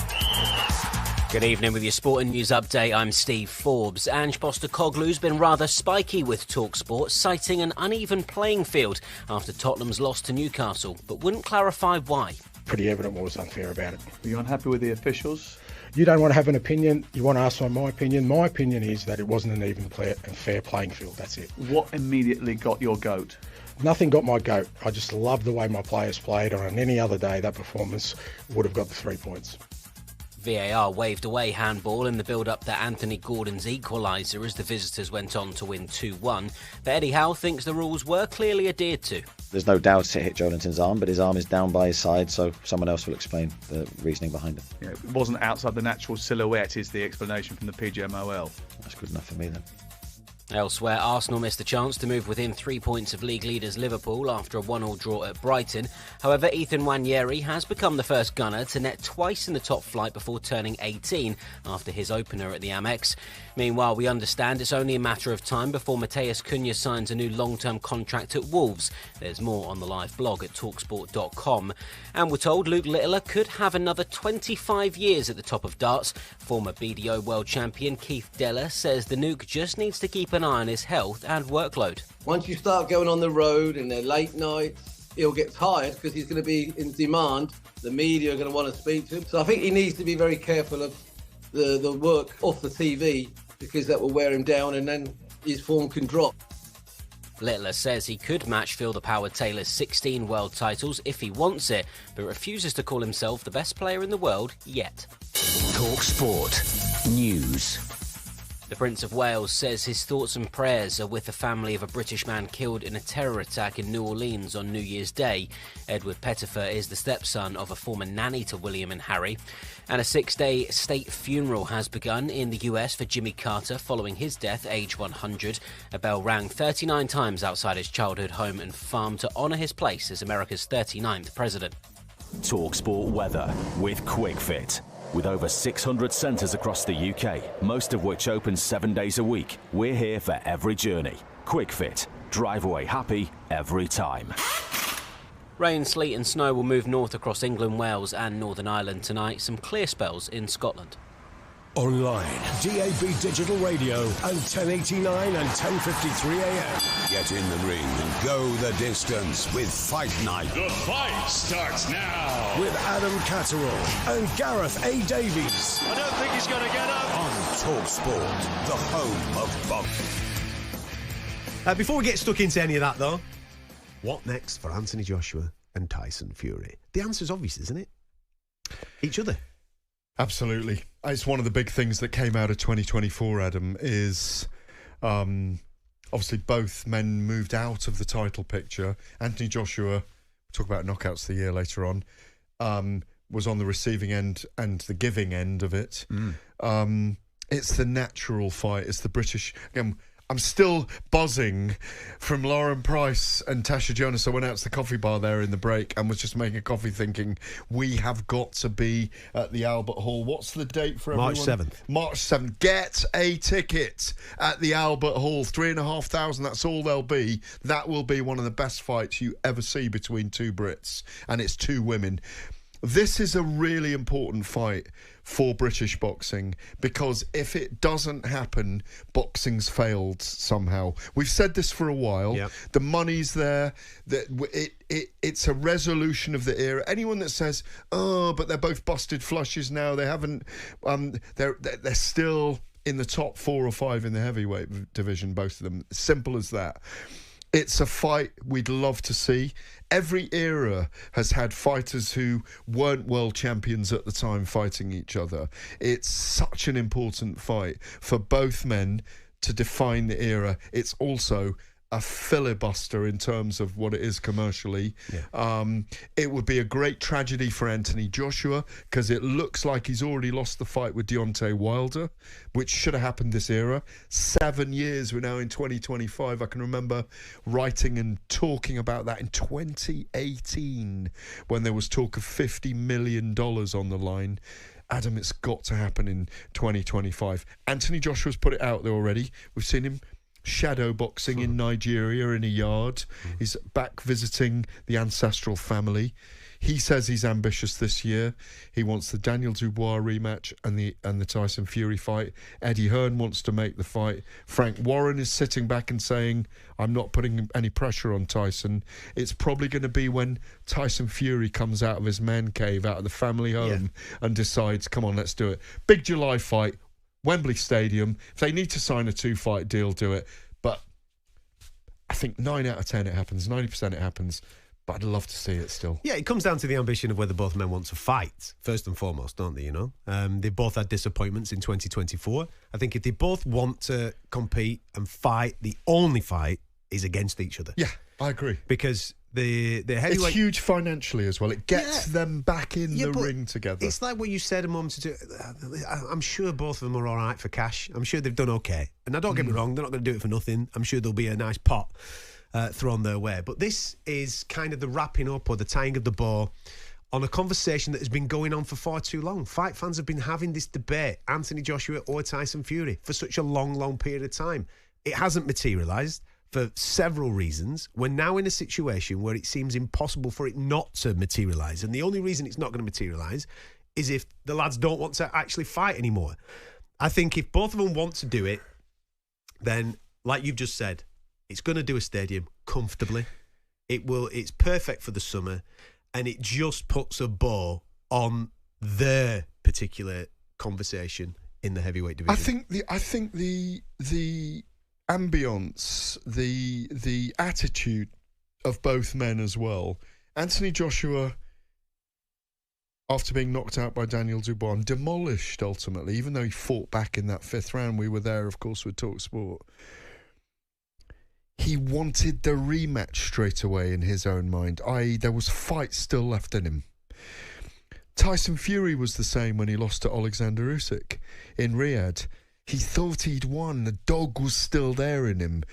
Good evening with your sport and news update. I'm Steve Forbes. Ange Postecoglou's been rather spiky with talkSPORT, citing an uneven playing field after Tottenham's loss to Newcastle, but wouldn't clarify why.
Pretty evident what was unfair about it.
Are you unhappy with the officials?
You don't want to have an opinion. You want to ask for my opinion. My opinion is that it wasn't an even and fair playing field. That's it.
What immediately got your goat?
Nothing got my goat. I just love the way my players played. On any other day, that performance would have got the 3 points.
VAR waved away handball in the build-up to Anthony Gordon's equaliser as the visitors went on to win 2-1. But Eddie Howe thinks the rules were clearly adhered to.
There's no doubt it hit Jonathan's arm, but his arm is down by his side, so someone else will explain the reasoning behind it.
Yeah, it wasn't outside the natural silhouette, is the explanation from the PGMOL.
That's good enough for me then.
Elsewhere, Arsenal missed a chance to move within 3 points of league leaders Liverpool after a 1-1 draw at Brighton. However, Ethan Nwaneri has become the first gunner to net twice in the top flight before turning 18 after his opener at the Amex. Meanwhile, we understand it's only a matter of time before Mateus Cunha signs a new long-term contract at Wolves. There's more on the live blog at talksport.com. And we're told Luke Littler could have another 25 years at the top of darts. Former BDO world champion Keith Deller says the Nuke just needs to keep an eye on his health and workload.
Once you start going on the road and they're late nights, he'll get tired because he's going to be in demand. The media are going to want to speak to him. So I think he needs to be very careful of the work off the TV, because that will wear him down and then his form can drop.
Littler says he could match Fielder Power Taylor's 16 world titles if he wants it, but refuses to call himself the best player in the world yet.
Talk Sport News.
The Prince of Wales says his thoughts and prayers are with the family of a British man killed in a terror attack in New Orleans on New Year's Day. Edward Pettifer is the stepson of a former nanny to William and Harry. And a 6-day state funeral has begun in the US for Jimmy Carter following his death, age 100. A bell rang 39 times outside his childhood home and farm to honour his place as America's 39th president.
Talk Sport weather with QuickFit. With over 600 centres across the UK, most of which open 7 days a week, we're here for every journey. QuickFit. Drive away happy every time.
Rain, sleet and snow will move north across England, Wales and Northern Ireland tonight. Some clear spells in Scotland.
Online, DAB digital radio and 1089 and 1053 AM.
Get in the ring and go the distance with Fight Night.
The fight starts now.
With Adam Catterall and Gareth A. Davies.
I don't think he's going to get up.
On Talk Sport, the home of boxing.
Before we get stuck into any of that, though, what next for Anthony Joshua and Tyson Fury? The answer's obvious, isn't it? Each other.
Absolutely. It's one of the big things that came out of 2024, Adam, is obviously both men moved out of the title picture. Anthony Joshua, we'll talk about knockouts of the year later on, was on the receiving end and the giving end of it. It's the natural fight. It's the British... Again, I'm still buzzing from Lauren Price and Tasha Jonas. I went out to the coffee bar there in the break and was just making a coffee thinking, we have got to be at the Albert Hall. What's the date for everyone?
March 7th.
March 7th. Get a ticket at the Albert Hall. 3,500, that's all there'll be. That will be one of the best fights you ever see between two Brits. And it's two women. This is a really important fight for British boxing, because if it doesn't happen, boxing's failed somehow. We've said this for a while.
Yep.
The money's there. It's a resolution of the era. Anyone that says, "Oh, but they're both busted flushes now," they haven't. They're still in the top 4 or 5 in the heavyweight division. Both of them. Simple as that. It's a fight we'd love to see. Every era has had fighters who weren't world champions at the time fighting each other. It's such an important fight for both men to define the era. It's also a filibuster in terms of what it is commercially. Yeah. It would be a great tragedy for Anthony Joshua, because it looks like he's already lost the fight with Deontay Wilder, which should have happened this era. 7 years, we're now in 2025. I can remember writing and talking about that in 2018 when there was talk of $50 million on the line. Adam, it's got to happen in 2025. Anthony Joshua's put it out there already. We've seen him shadow boxing in Nigeria in a yard. He's back visiting the ancestral family. He says he's ambitious this year. He wants the Daniel Dubois rematch and the Tyson Fury fight. Eddie Hearn wants to make the fight. Frank Warren is sitting back and saying, I'm not putting any pressure on Tyson. It's probably going to be when Tyson Fury comes out of his man cave, out of the family home, and decides, come on, let's do it. Big July fight, Wembley Stadium. If they need to sign a 2-fight deal, do it. But I think 9 out of 10 it happens, 90% it happens. But I'd love to see it still.
Yeah, it comes down to the ambition of whether both men want to fight, first and foremost, don't they, you know? They both had disappointments in 2024. I think if they both want to compete and fight, the only fight is against each other.
Yeah, I agree.
Because the heavyweight...
It's huge financially as well. It gets them back in the ring together.
It's like what you said a moment ago. I'm sure both of them are all right for cash. I'm sure they've done okay. And now, don't get me wrong, they're not going to do it for nothing. I'm sure there'll be a nice pot thrown their way. But this is kind of the wrapping up or the tying of the bow on a conversation that has been going on for far too long. Fight fans have been having this debate, Anthony Joshua or Tyson Fury, for such a long period of time. It hasn't materialised for several reasons. We're now in a situation where it seems impossible for it not to materialise. And the only reason it's not going to materialise is if the lads don't want to actually fight anymore. I think if both of them want to do it, then, like you've just said, it's going to do a stadium comfortably. It's perfect for the summer, and it just puts a bow on their particular conversation in the heavyweight division.
I think the ambience, the attitude of both men as well. Anthony Joshua, after being knocked out by Daniel Dubois and demolished ultimately, even though he fought back in that 5th round, we were there, of course, with talkSPORT. He wanted the rematch straight away in his own mind, i.e. there was fight still left in him. Tyson Fury was the same when he lost to Alexander Usyk in Riyadh. He thought he'd won. The dog was still there in him.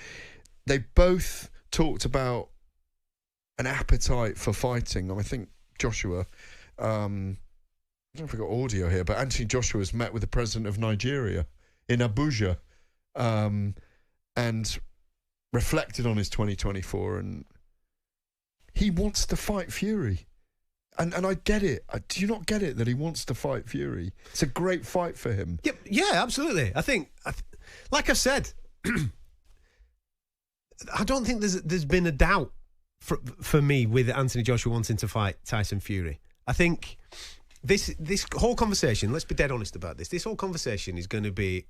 They both talked about an appetite for fighting. I think Joshua, I don't know if I got audio here, but Anthony Joshua has met with the president of Nigeria in Abuja and reflected on his 2024, and he wants to fight Fury. And I get it. Do you not get it that he wants to fight Fury? It's a great fight for him.
Yeah, absolutely. I think, like I said, I don't think there's been a doubt for me with Anthony Joshua wanting to fight Tyson Fury. I think this whole conversation, let's be dead honest about this, this whole conversation is going to be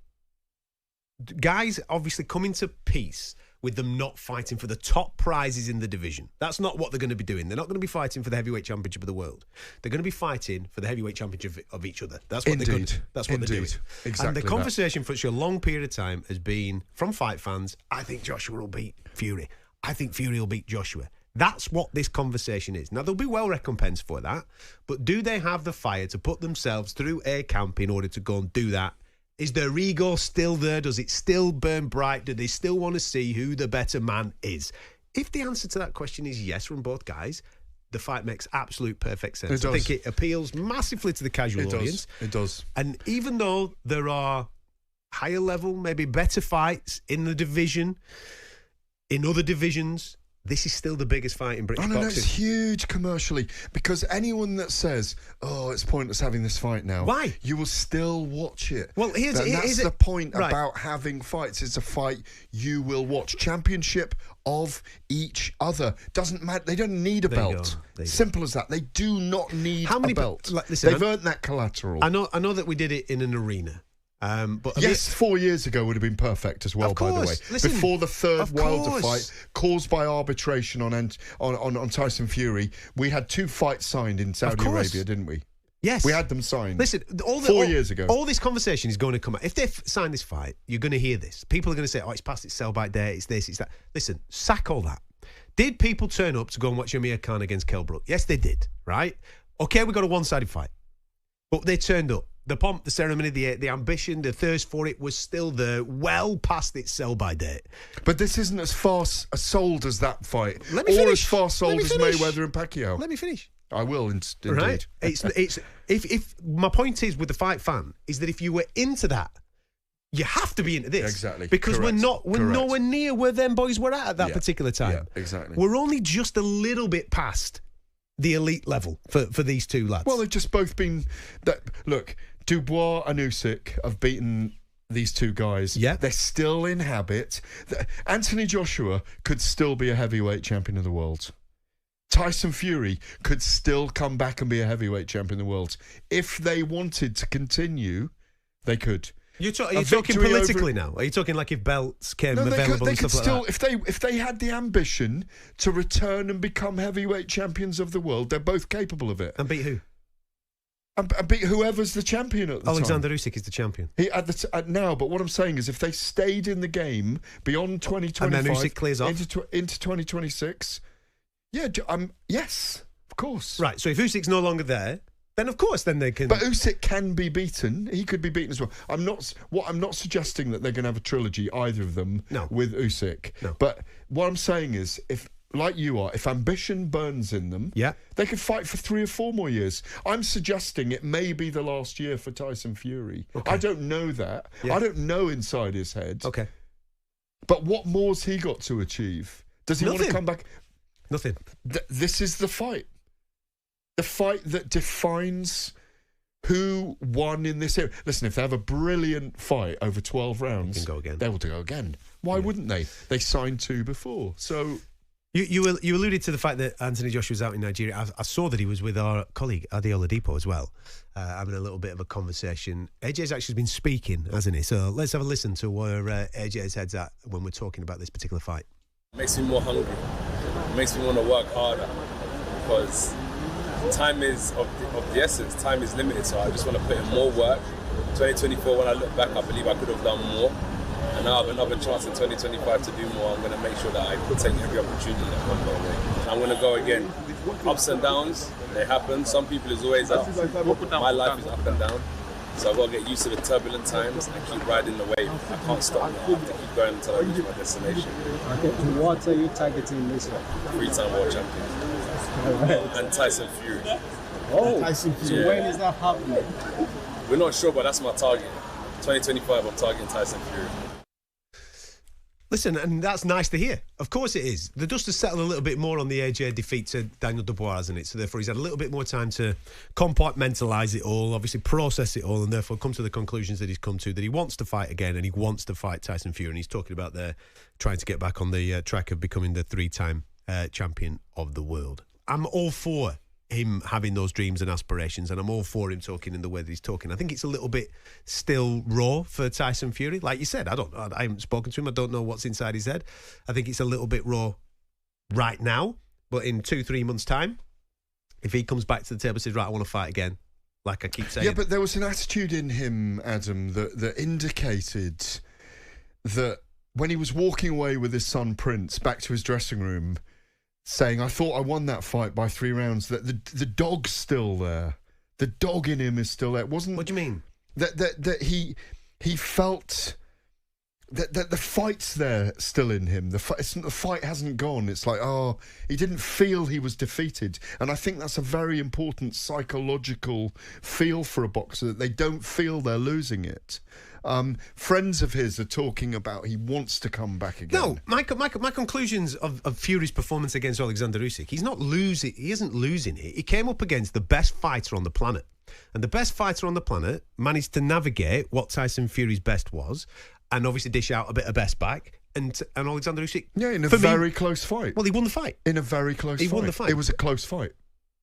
guys obviously coming to peace with them not fighting for the top prizes in the division. That's not what they're going to be doing. They're not going to be fighting for the heavyweight championship of the world. They're going to be fighting for the heavyweight championship of each other. That's what they're going to do. That's what they're doing.
Exactly.
And the conversation for such a long period of time has been, from fight fans, I think Joshua will beat Fury. I think Fury will beat Joshua. That's what this conversation is. Now, they'll be well recompensed for that, but do they have the fire to put themselves through a camp in order to go and do that? Is their ego still there? Does it still burn bright? Do they still want to see who the better man is? If the answer to that question is yes from both guys, the fight makes absolute perfect sense. I think it appeals massively to the casual audience.
It does.
And even though there are higher level, maybe better fights in the division, in other divisions, this is still the biggest fight in British boxing.
No, it's huge commercially, because anyone that says, oh, it's pointless having this fight now.
Why?
You will still watch it.
Well,
that's the point about having fights. It's a fight you will watch. Championship of each other. Doesn't matter. They don't need a belt. Simple as that. They do not need a belt. They've earned that collateral.
I know that we did it in an arena. But
yes, 4 years ago would have been perfect as well, by the way.
Listen,
before the third Wilder fight, caused by arbitration on Tyson Fury, we had 2 fights signed in Saudi Arabia, didn't we?
Yes.
We had them signed.
Listen,
4 years ago.
All this conversation is going to come out. If they sign this fight, you're going to hear this. People are going to say, oh, it's past its sell-by date, it's this, it's that. Listen, sack all that. Did people turn up to go and watch Amir Khan against Kell Brook? Yes, they did, right? Okay, we got a one-sided fight. But they turned up. The pomp, the ceremony, the ambition, the thirst for it was still there, well past its sell-by date.
But this isn't as far sold as that fight.
Let me finish.
Or as far sold as Mayweather and Pacquiao.
Let me finish.
I will, indeed.
Right? It's if my point is with the fight fan is that if you were into that, you have to be into this.
Exactly.
Because
Correct.
we're nowhere near where them boys were at that particular time.
Yeah, exactly.
We're only just a little bit past the elite level for these two lads.
Well, they've just both been... Look, Dubois and Usyk have beaten these two guys.
Yeah.
They're still in habit. Anthony Joshua could still be a heavyweight champion of the world. Tyson Fury could still come back and be a heavyweight champion of the world. If they wanted to continue, they could.
Are you talking politically now? Are you talking like if belts came available and stuff like that?
If they had the ambition to return and become heavyweight champions of the world, they're both capable of it.
And beat who?
And beat whoever's the champion at the
Alexander
time.
Usyk is the champion.
Now, but what I'm saying is if they stayed in the game beyond 2025...
And then Usyk clears off?
Into 2026... Yeah, yes, of course.
Right, so if Usyk's no longer there, then of course then they can...
But Usyk can be beaten. He could be beaten as well. I'm not suggesting that they're going to have a trilogy, either of them, with Usyk.
No.
But what I'm saying is, if, like you are, if ambition burns in them, they could fight for 3 or 4 more years. I'm suggesting it may be the last year for Tyson Fury. Okay. I don't know that. Yeah. I don't know inside his head.
Okay.
But what more's he got to achieve? Does he want to come back...
Nothing.
This is the fight. The fight that defines who won in this area. Listen, if they have a brilliant fight over 12 rounds,
they can go again.
They will go again. Why wouldn't they? They signed 2 before. So
you alluded to the fact that Anthony Joshua was out in Nigeria. I saw that he was with our colleague Adi Oladipo as well, having a little bit of a conversation. AJ's actually been speaking, hasn't he? So let's have a listen to where AJ's head's at when we're talking about this particular fight.
It makes me more hungry. It makes me want to work harder because time is of the essence. Time is limited, so I just want to put in more work. 2024, when I look back, I believe I could have done more. And now I have another chance in 2025 to do more. I'm going to make sure that I take every opportunity that comes my way. I'm going to go again. Ups and downs, they happen. Some people is always up. My life is up and down. So I've got to get used to the turbulent times and keep riding the wave. I can't stop now. I have to keep going until I reach my destination.
Okay, what are you targeting this one?
3-time world champion. And Tyson Fury.
Oh, Tyson Fury.
Yeah.
When is that happening?
We're not sure, but that's my target. 2025, I'm targeting Tyson Fury.
Listen, and that's nice to hear. Of course it is. The dust has settled a little bit more on the AJ defeat to Daniel Dubois, hasn't it? So therefore he's had a little bit more time to compartmentalise it all, obviously process it all, and therefore come to the conclusions that he's come to, that he wants to fight again and he wants to fight Tyson Fury. And he's talking about trying to get back on the track of becoming the 3-time champion of the world. I'm all for him having those dreams and aspirations, and I'm all for him talking in the way that he's talking. I think it's a little bit still raw for Tyson Fury. Like you said, I haven't spoken to him. I don't know what's inside his head. I think it's a little bit raw right now, but in 2-3 months' time, if he comes back to the table and says, right, I want to fight again, like I keep saying.
Yeah, but there was an attitude in him, Adam, that indicated that when he was walking away with his son Prince back to his dressing room, saying, I thought I won that fight by 3 rounds, that the dog's still there. The dog in him is still there. It wasn't...
What do you mean?
That he felt that the fight's there still in him. The fight hasn't gone. It's like, he didn't feel he was defeated. And I think that's a very important psychological feel for a boxer, that they don't feel they're losing it. Friends of his are talking about he wants to come back again.
No, my conclusions of Fury's performance against Alexander Usyk, he's not losing. He isn't losing it. He came up against the best fighter on the planet, and the best fighter on the planet managed to navigate what Tyson Fury's best was, and obviously dish out a bit of best back. And Alexander Usyk,
in a very close fight.
Well, he won the fight.
In a very close fight.
He won the fight.
It was a close fight.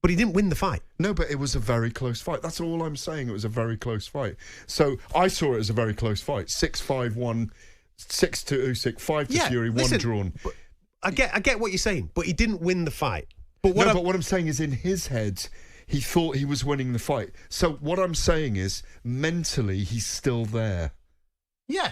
But he didn't win the fight.
No, but it was a very close fight. That's all I'm saying. It was a very close fight. So I saw it as a very close fight. 6-5-1, 6 to Usyk, 5 to Fury, 1 drawn.
But I get what you're saying, but he didn't win the fight. But
what I'm saying is, in his head, he thought he was winning the fight. So what I'm saying is, mentally, he's still there.
Yeah.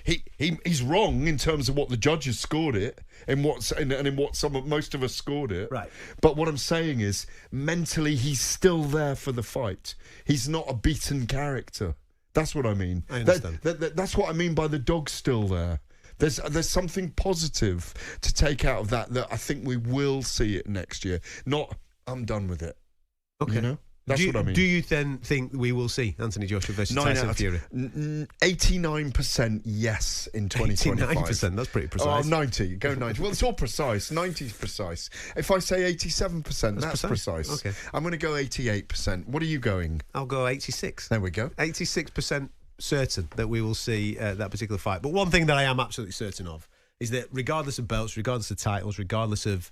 He's wrong in terms of what the judges scored it and in what most of us scored it.
Right.
But what I'm saying is, mentally, he's still there for the fight. He's not a beaten character. That's what I mean.
I understand.
That's what I mean by the dog's still there. There's something positive to take out of that I think we will see it next year. Not I'm done with it.
Okay.
You know? That's what I mean.
Do you then think we will see Anthony Joshua versus Tyson Fury?
89% yes in 2025.
89%, that's pretty precise.
Oh, 90. Go 90. Well, it's all precise. 90's precise. If I say 87%, that's precise.
Okay.
I'm going to go 88%. What are you going?
I'll go 86.
There we go.
86% certain that we will see that particular fight. But one thing that I am absolutely certain of is that regardless of belts, regardless of titles, regardless of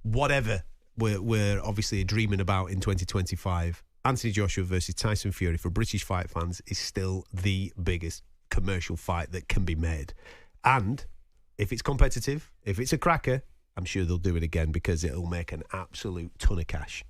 whatever we're obviously dreaming about in 2025, Anthony Joshua versus Tyson Fury for British fight fans is still the biggest commercial fight that can be made. And if it's competitive, if it's a cracker, I'm sure they'll do it again because it'll make an absolute ton of cash.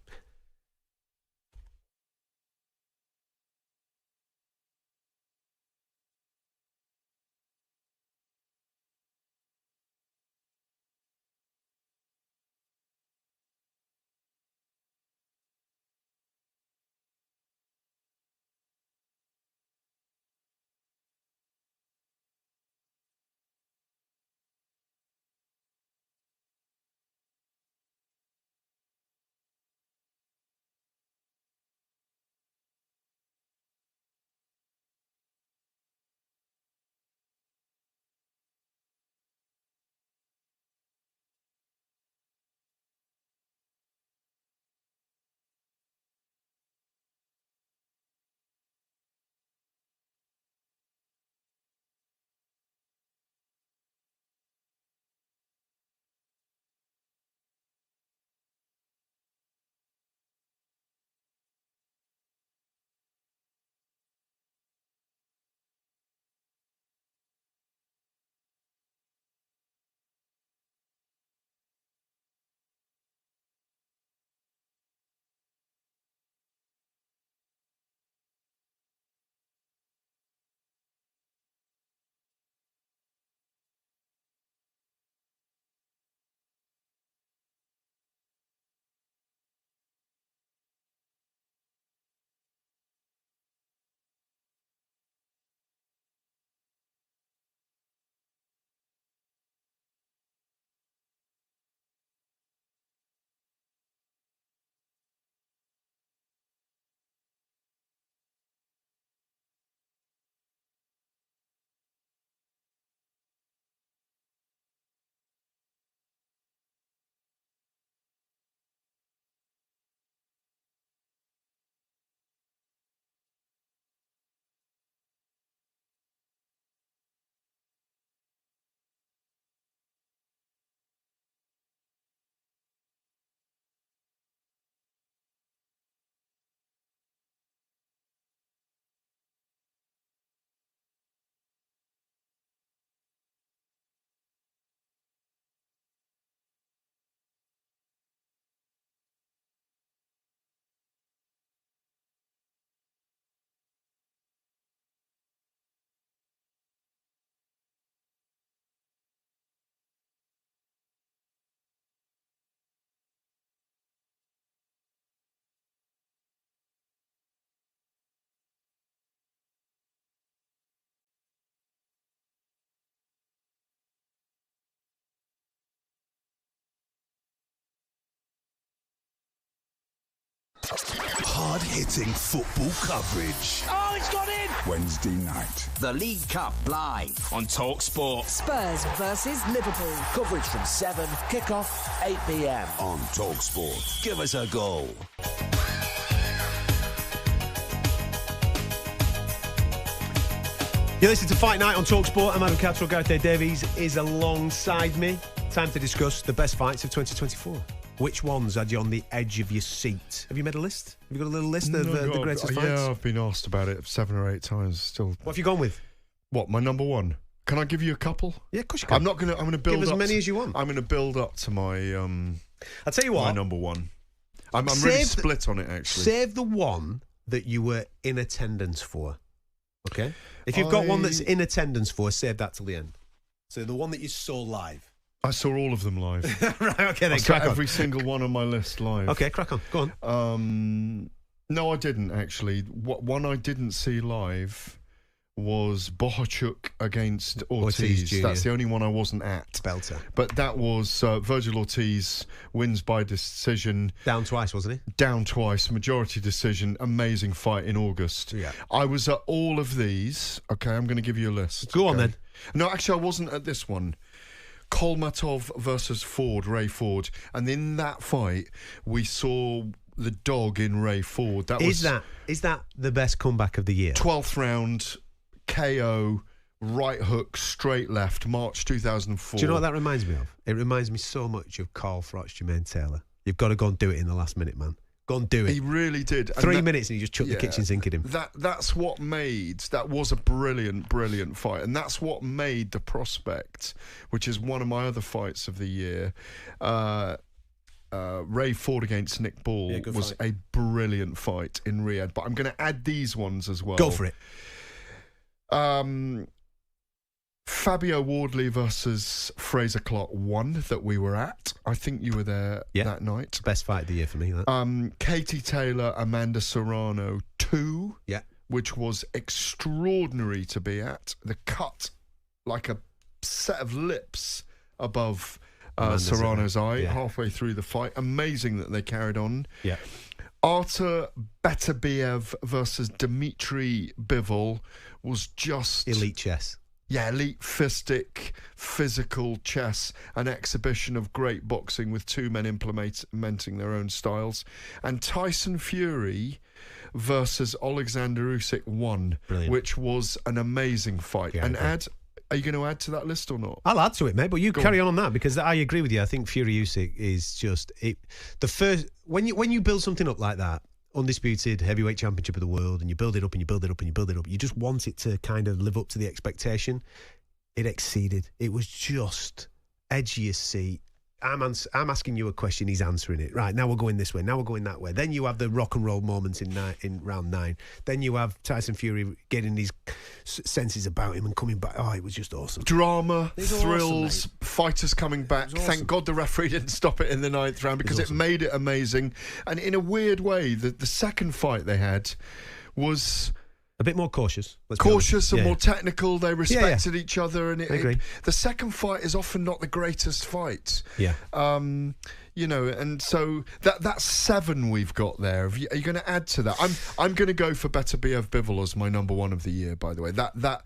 Hard-hitting football coverage.
Oh, it's got in!
Wednesday night.
The League Cup live on talkSPORT.
Spurs versus Liverpool.
Coverage from 7, kick-off 8 p.m.
on talkSPORT.
Give us a goal.
You listen to Fight Night on talkSPORT. I'm Adam Catterall. Gareth Davies is alongside me. Time to discuss the best fights of 2024. Which ones had you on the edge of your seat? Have you made a list? Have you got a little list of the greatest fights?
Yeah, I've been asked about it 7 or 8 times. Still.
What have you gone with?
What, my number one? Can I give you a couple?
Yeah, of course you can.
I'm going to build
give
up
as many as you want.
I'm going to build up to my
I'll tell you what.
My number one. I'm really split on it, actually.
Save the one that you were in attendance for. Okay? If you've got one that's in attendance for, save that till the end. So the one that you saw live.
I saw all of them live.
Right, okay, then
I saw every single one on my list live.
Okay, crack on. Go on.
No, I didn't, actually. One I didn't see live was Bohachuk against Ortiz. That's the only one I wasn't at.
Belter.
But that was Virgil Ortiz wins by decision.
Down twice, wasn't he?
Down twice, majority decision. Amazing fight in August.
Yeah.
I was at all of these. Okay, I'm going to give you a list.
Go on then.
No, actually, I wasn't at this one. Kolmatov versus Ford, Ray Ford. And in that fight, we saw the dog in Ray Ford.
Is that the best comeback of the year?
12th round, KO, right hook, straight left, March 2004.
Do you know what that reminds me of? It reminds me so much of Carl Froch, Jermaine Taylor. You've got to go and do it in the last minute, man. Go and do it.
He really did.
3 minutes and he just chucked the kitchen sink at him.
That was a brilliant fight. And that's what made The Prospect, which is one of my other fights of the year, Ray Ford against Nick Ball was a brilliant fight in Riyadh. But I'm going to add these ones as well.
Go for it.
Fabio Wardley versus Fraser Clark 1 that we were at. I think you were there that night.
Best fight of the year for me. That.
Katie Taylor, Amanda Serrano 2, which was extraordinary to be at. The cut like a set of lips above Serrano's eye halfway through the fight. Amazing that they carried on.
Yeah.
Artur Beterbiev versus Dmitry Bivol was just...
elite chess.
Yeah, elite fistic, physical chess, an exhibition of great boxing with two men implementing their own styles. And Tyson Fury versus Alexander Usyk 1, which was an amazing fight.
Yeah,
and are you going to add to that list or not?
I'll add to it, mate, but you carry on that, because I agree with you. I think Fury Usyk is just the first when you build something up like that, undisputed heavyweight championship of the world, and you build it up and you build it up and you build it up, you just want it to kind of live up to the expectation. It exceeded. It was just edgy as seat. I'm asking you a question, he's answering it. Right, now we're going this way, now we're going that way. Then you have the rock and roll moments in round 9. Then you have Tyson Fury getting his senses about him and coming back. Oh, it was just awesome.
Drama, thrills, fighters coming back. Thank God the referee didn't stop it in the 9th round, because it made it amazing. And in a weird way, the second fight they had was...
a bit more cautious.
And more technical. They respected each other, and
I agree.
The second fight is often not the greatest fight.
Yeah.
You know, and so that's 7 we've got there. Are you going to add to that? I'm going to go for Beterbiev Bivol as my number 1 of the year. By the way, that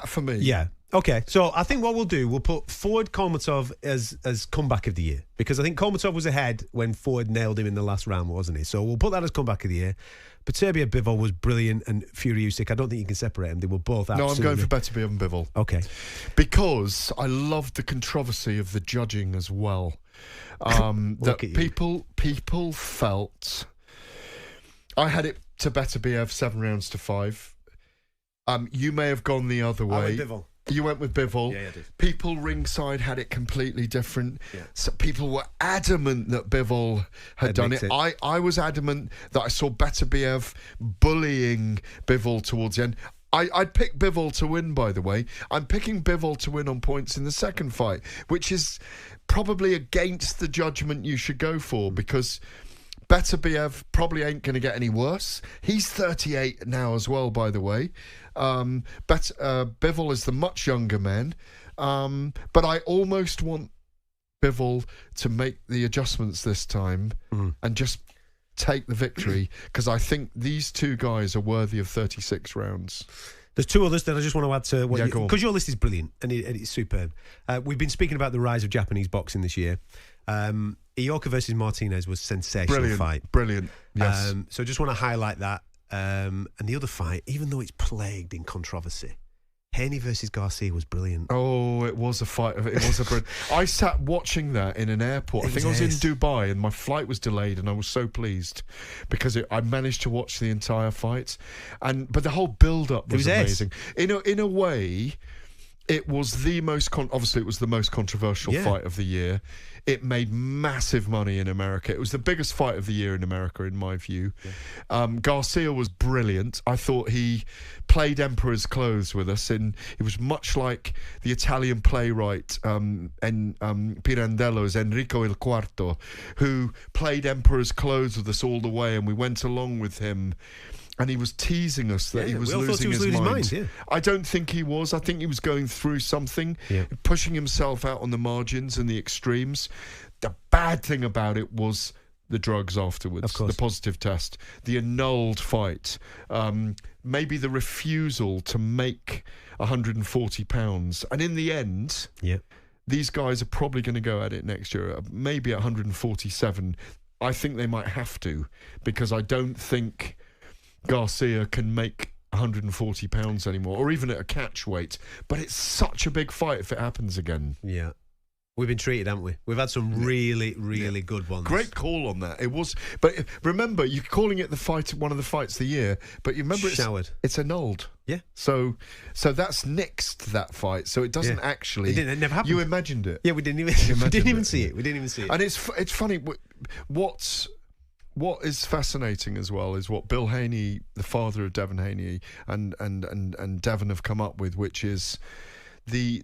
for me.
Yeah. Okay, so I think what we'll put Ford Kolmatov as comeback of the year, because I think Kolmatov was ahead when Ford nailed him in the last round, wasn't he? So we'll put that as comeback of the year. Beterbiev Bivol was brilliant, and Fury Usyk, I don't think you can separate them. They were both absolutely...
No, I'm going for Beterbiev and Bivol.
Okay.
Because I loved the controversy of the judging as well. That people felt... I had it to Beterbiev 7 rounds to 5. You may have gone the other way.
I went Bivol.
You went with Bivol.
Yeah, I did.
People ringside had it completely different. Yeah. So people were adamant that Bivol had done it. I was adamant that I saw Beterbiev bullying Bivol towards the end. I'd pick Bivol to win, by the way. I'm picking Bivol to win on points in the second fight, which is probably against the judgment you should go for, because Beterbiev probably ain't going to get any worse. He's 38 now as well, by the way. Bivol is the much younger man. But I almost want Bivol to make the adjustments this time and just take the victory, because I think these two guys are worthy of 36 rounds.
There's 2 others that I just want to add to what because your list is brilliant and it's superb. We've been speaking about the rise of Japanese boxing this year. Ioka versus Martinez was a sensational fight.
Brilliant, yes.
So I just want to highlight that. And the other fight, even though it's plagued in controversy, Haney versus Garcia was brilliant.
Oh, it was a fight. It was a brilliant. I sat watching that in an airport. I think I was in Dubai, and my flight was delayed, and I was so pleased because I managed to watch the entire fight. But the whole build-up was amazing. In a way, it was the most obviously it was the most controversial fight of the year. It made massive money in America. It was the biggest fight of the year in America, in my view. Yeah. Garcia was brilliant. I thought he played Emperor's clothes with us, and it was much like the Italian playwright Pirandello's Enrico Il Quarto, who played Emperor's clothes with us all the way, and we went along with him. and he was teasing us that he was
we all thought
losing
he was
his
losing
mind.
his mind,
I don't think he was. I think he was going through something, pushing himself out on the margins and the extremes. The bad thing about it was the drugs afterwards, the positive test, the annulled fight, maybe the refusal to make £140. And in the end, these guys are probably going to go at it next year, maybe at 147. I think they might have to, because I don't think Garcia can make £140 anymore, or even at a catch weight. But it's such a big fight if it happens again.
Yeah. We've been treated, haven't we? We've had some really, really good ones.
Great call on that. It was, but remember, you're calling it the fight, one of the fights of the year. But you remember, it's annulled.
Yeah.
So that's nixed, that fight. So it doesn't actually.
It never happened.
You imagined it.
Yeah, we didn't even. We didn't even see it. We didn't even see it.
And it's funny. What is fascinating as well is what Bill Haney, the father of Devin Haney, and Devin have come up with, which is the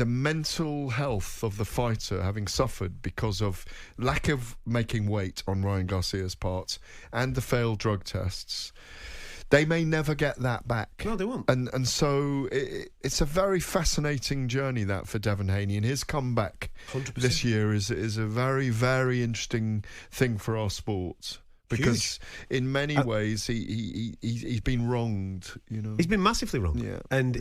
mental health of the fighter having suffered because of lack of making weight on Ryan Garcia's part and the failed drug tests. They may never get that back.
No, they won't.
And so it's a very fascinating journey, that, for Devin Haney. And his comeback
100%.
this year is a very, very interesting thing for our sport. Because in many ways he's been wronged, you know.
He's been massively wronged.
Yeah.
And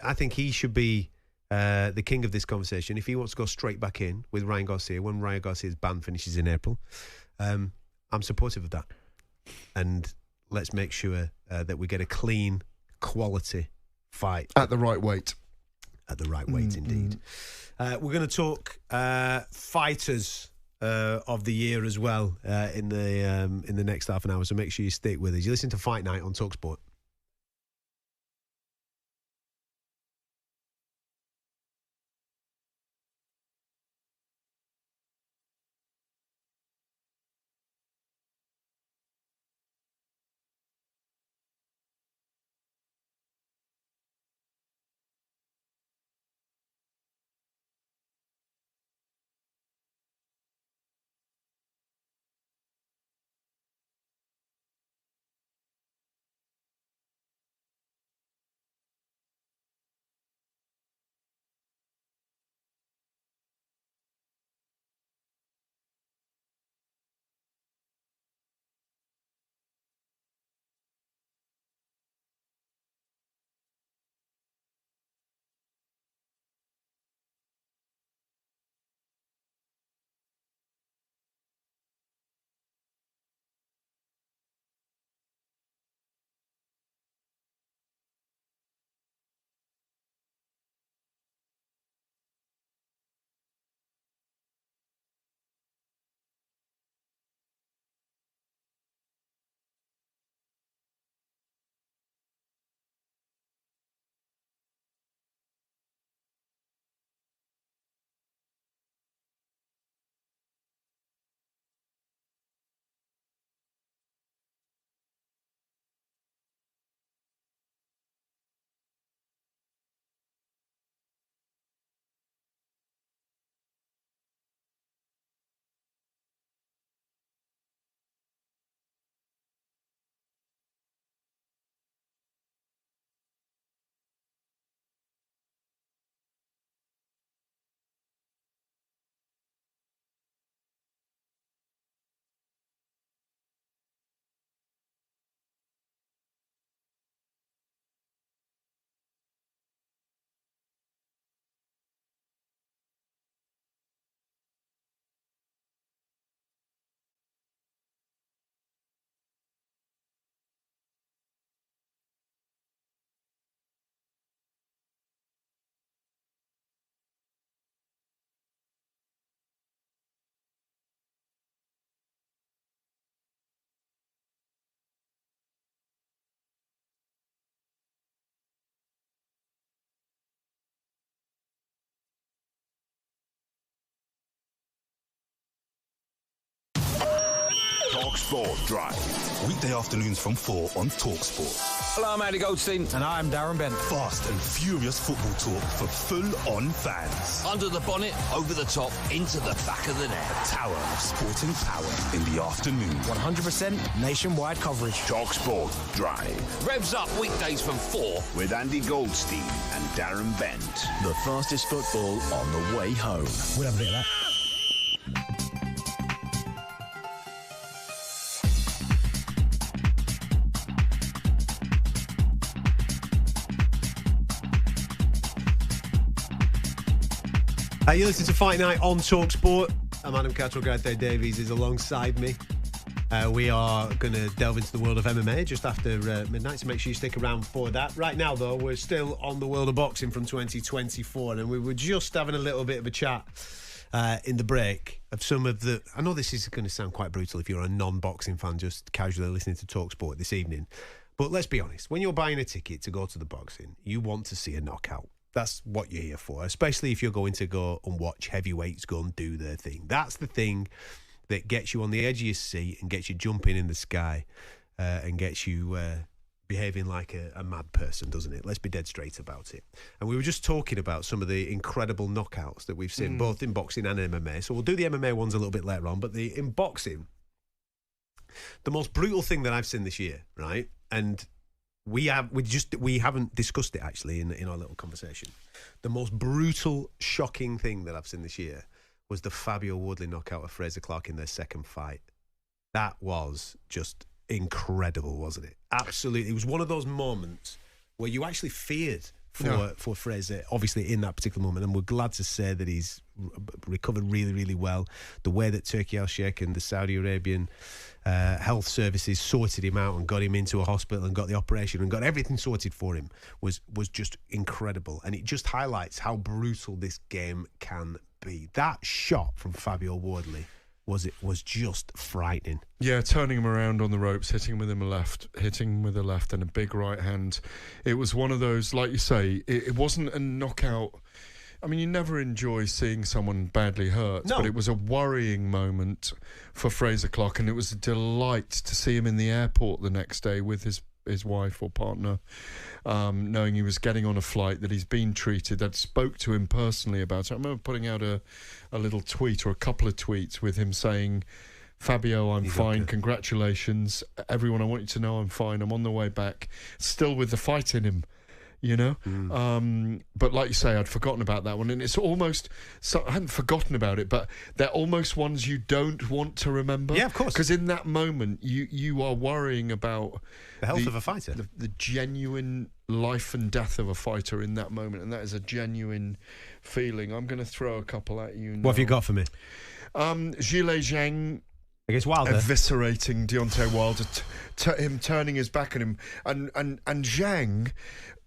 I think he should be the king of this conversation. If he wants to go straight back in with Ryan Garcia when Ryan Garcia's ban finishes in April, I'm supportive of that. And let's make sure that we get a clean, quality fight.
At the right weight.
At the right weight, indeed. We're going to talk fighters of the year as well in the next half an hour, so make sure you stick with us. You listen to Fight Night on talkSPORT.
talkSPORT Drive.
Weekday afternoons from 4 on talkSPORT.
Hello, I'm Andy Goldstein.
And I'm Darren Bent. Fast and furious football talk for full-on fans.
Under the bonnet, over the top, into the back of the net.
A tower of sporting power in the afternoon.
100% nationwide coverage. talkSPORT Drive. Revs up weekdays from 4 with Andy Goldstein and Darren Bent.
The fastest football on the way home.
We'll have a bit of that. You're listening to Fight Night on talkSPORT. I'm Adam Catterall. Gareth Davies is alongside me. We are going to delve into the world of MMA just after midnight, so make sure you stick around for that. Right now, though, we're still on the world of boxing from 2024, and we were just having a little bit of a chat in the break of some of the... I know this is going to sound quite brutal if you're a non-boxing fan just casually listening to talkSPORT this evening, but let's be honest. When you're buying a ticket to go to the boxing, you want to see a knockout. That's what you're here for, especially if you're going to go and watch heavyweights go and do their thing. That's the thing that gets you on the edge of your seat and gets you jumping in the sky and gets you behaving like a mad person, doesn't it? Let's be dead straight about it. And we were just talking about some of the incredible knockouts that we've seen, both in boxing and MMA. So we'll do the MMA ones a little bit later on. But in boxing, the most brutal thing that I've seen this year, right? And we haven't discussed it actually in our little conversation. The most brutal, shocking thing that I've seen this year was the Fabio Woodley knockout of Fraser Clarke in their second fight. That was just incredible, wasn't it? Absolutely. It was one of those moments where you actually feared for Fraser, obviously in that particular moment, and we're glad to say that he's recovered really, really well. The way that Turki Al-Sheikh and the Saudi Arabian health services sorted him out and got him into a hospital and got the operation and got everything sorted for him was just incredible. And it just highlights how brutal this game can be. That shot from Fabio Woodley was just frightening.
Yeah, turning him around on the ropes, hitting him with a left and a big right hand. It was one of those, like you say, it wasn't a knockout. I mean, you never enjoy seeing someone badly hurt, but it was a worrying moment for Fraser Clarke, and it was a delight to see him in the airport the next day with his wife or partner, knowing he was getting on a flight, that he's been treated. I'd spoke to him personally about it. I remember putting out a little tweet or a couple of tweets with him saying, Fabio, I'm fine, congratulations. Everyone, I want you to know I'm fine. I'm on the way back, still with the fight in him. You know, but like you say, I'd forgotten about that one, and it's almost I hadn't forgotten about it, but they're almost ones you don't want to remember.
Yeah, of course,
because in that moment you are worrying about
the health of a fighter,
the genuine life and death of a fighter in that moment, and that is a genuine feeling. I'm going to throw a couple at you now.
What have you got for me?
Zhilei Zhang
against Wilder,
eviscerating Deontay Wilder, him turning his back on him, and Zhang.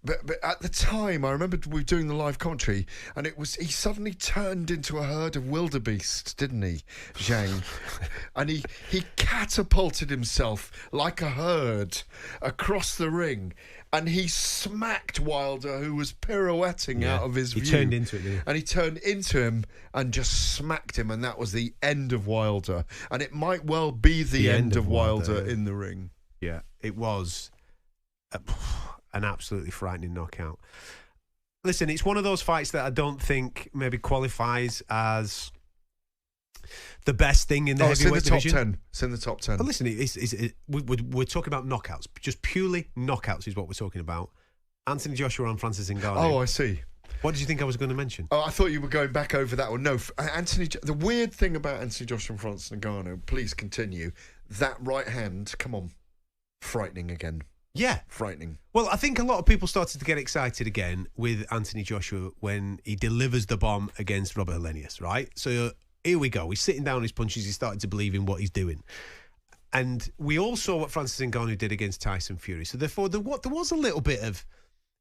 But at the time, I remember we were doing the live commentary, and he suddenly turned into a herd of wildebeest, didn't he, Zhang? And he catapulted himself like a herd across the ring, and he smacked Wilder, who was pirouetting out of his view.
He turned into it, didn't he?
And he turned into him and just smacked him, and that was the end of Wilder. And it might well be the end of Wilder in the ring.
Yeah, it was an absolutely frightening knockout. Listen, it's one of those fights that I don't think maybe qualifies as the best thing in the heavyweight division.
It's in the top 10.
But listen, we're talking about knockouts. Just purely knockouts is what we're talking about. Anthony Joshua and Francis Ngannou.
Oh, I see.
What did you think I was going to mention?
Oh, I thought you were going back over that one. No, the weird thing about Anthony Joshua and Francis Ngannou, please continue, that right hand, come on, frightening again.
Yeah.
Frightening.
Well, I think a lot of people started to get excited again with Anthony Joshua when he delivers the bomb against Robert Helenius, right? So here we go. He's sitting down on his punches. He's starting to believe in what he's doing. And we all saw what Francis Ngannou did against Tyson Fury. So therefore, there was a little bit of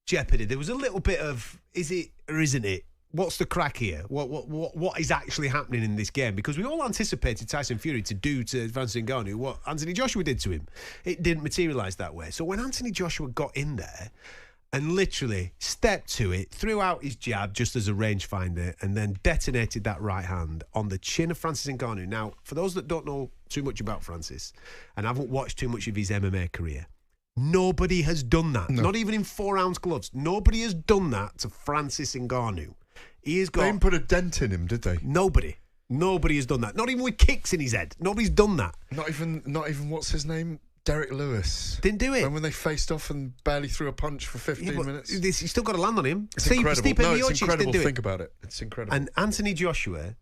jeopardy. There was a little bit of, is it or isn't it? What's the crack here? What is actually happening in this game? Because we all anticipated Tyson Fury to do to Francis Ngannou what Anthony Joshua did to him. It didn't materialise that way. So when Anthony Joshua got in there and literally stepped to it, threw out his jab just as a rangefinder, and then detonated that right hand on the chin of Francis Ngannou. Now, for those that don't know too much about Francis, and haven't watched too much of his MMA career, nobody has done that. No. Not even in 4-ounce gloves. Nobody has done that to Francis Ngannou. He has got...
They didn't put a dent in him, did they?
Nobody has done that. Not even with kicks in his head. Nobody's done that.
Not even what's his name? Derek Lewis.
Didn't do it.
And when they faced off and barely threw a punch for 15 minutes.
He's still got to land on him.
It's incredible.
It's
incredible. Think about it. It's incredible.
And Anthony Joshua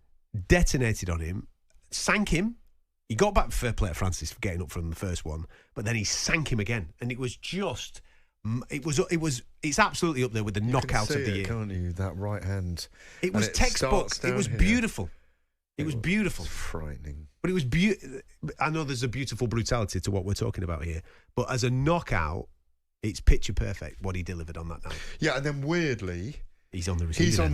detonated on him, sank him. He got back fair play at Francis for getting up from the first one, but then he sank him again. And it was just... It's absolutely up there with the knockout of the year.
Can't you? That right hand.
It was textbook. It was beautiful. It was beautiful.
Frightening.
But it was beautiful. I know there's a beautiful brutality to what we're talking about here, but as a knockout, it's picture perfect what he delivered on that night.
Yeah, and then weirdly,
he's on the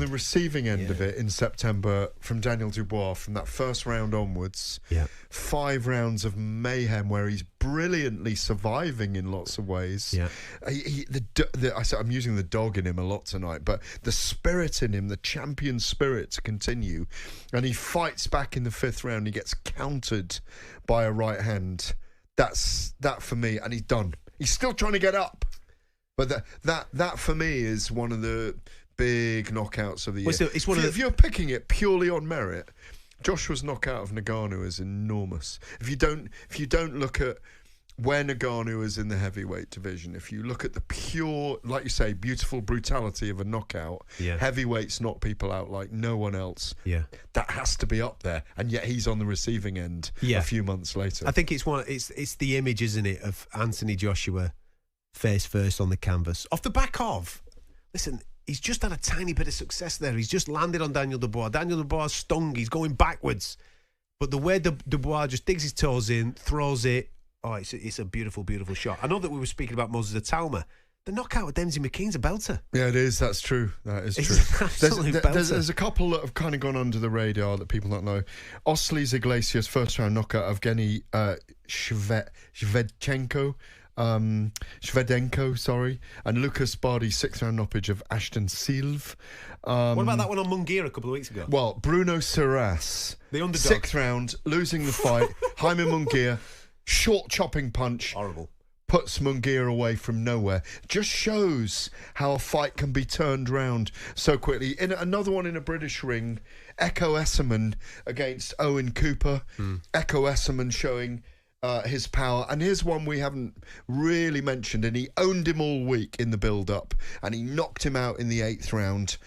receiving
end of it in September from Daniel Dubois from that first round onwards.
Yeah.
5 rounds of mayhem where he's brilliantly surviving in lots of ways.
Yeah.
I'm using the dog in him a lot tonight, but the spirit in him, the champion spirit to continue, and he fights back in the 5th round. He gets countered by a right hand. That's that for me, and he's done. He's still trying to get up, but that for me is one of the big knockouts of the year. If you're picking it purely on merit, Joshua's knockout of Ngannou is enormous. If you don't look at where Ngannou is in the heavyweight division, if you look at the pure, like you say, beautiful brutality of a knockout, heavyweights knock people out like no one else.
Yeah,
that has to be up there, and yet he's on the receiving end a few months later.
I think it's the image, isn't it, of Anthony Joshua face first on the canvas off the back of. Listen. He's just had a tiny bit of success there. He's just landed on Daniel Dubois. Daniel Dubois stung. He's going backwards. But the way Dubois just digs his toes in, throws it, it's a beautiful, beautiful shot. I know that we were speaking about Moses Atauma. The knockout of Dempsey McKean's a belter.
Yeah, it is. That's true. That is true. There's a couple that have kind of gone under the radar that people don't know. Osleys Iglesias, first round knockout of Evgeny Shvedchenko. Shvedenko, sorry, and Lucas Bardi, 6th round knockage of Ashton Silv.
What about that one on Munguia a couple of weeks ago?
Well, Bruno Serras,
the underdog,
6th round, losing the fight. Jaime Munguia, short chopping punch.
Horrible.
Puts Munguia away from nowhere. Just shows how a fight can be turned round so quickly. In another one in a British ring, Echo Esserman against Owen Cooper. Echo Esserman showing his power, and here's one we haven't really mentioned, and he owned him all week in the build-up, and he knocked him out in the 8th round.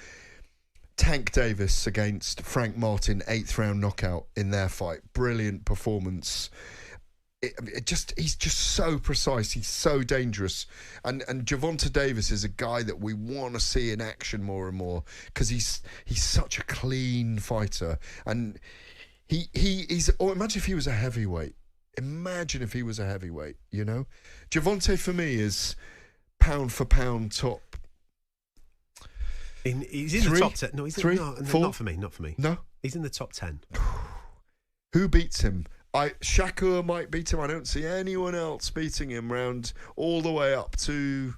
Tank Davis against Frank Martin, 8th round knockout in their fight. Brilliant performance. He's just so precise. He's so dangerous, and Gervonta Davis is a guy that we want to see in action more and more because he's such a clean fighter, and he's. Or imagine if he was a heavyweight. Imagine if he was a heavyweight, you know? Gervonta, for me, is pound for pound top.
He's in the top 10. No, not for me. Not for me.
No?
He's in the top 10.
Who beats him? Shakur might beat him. I don't see anyone else beating him round all the way up to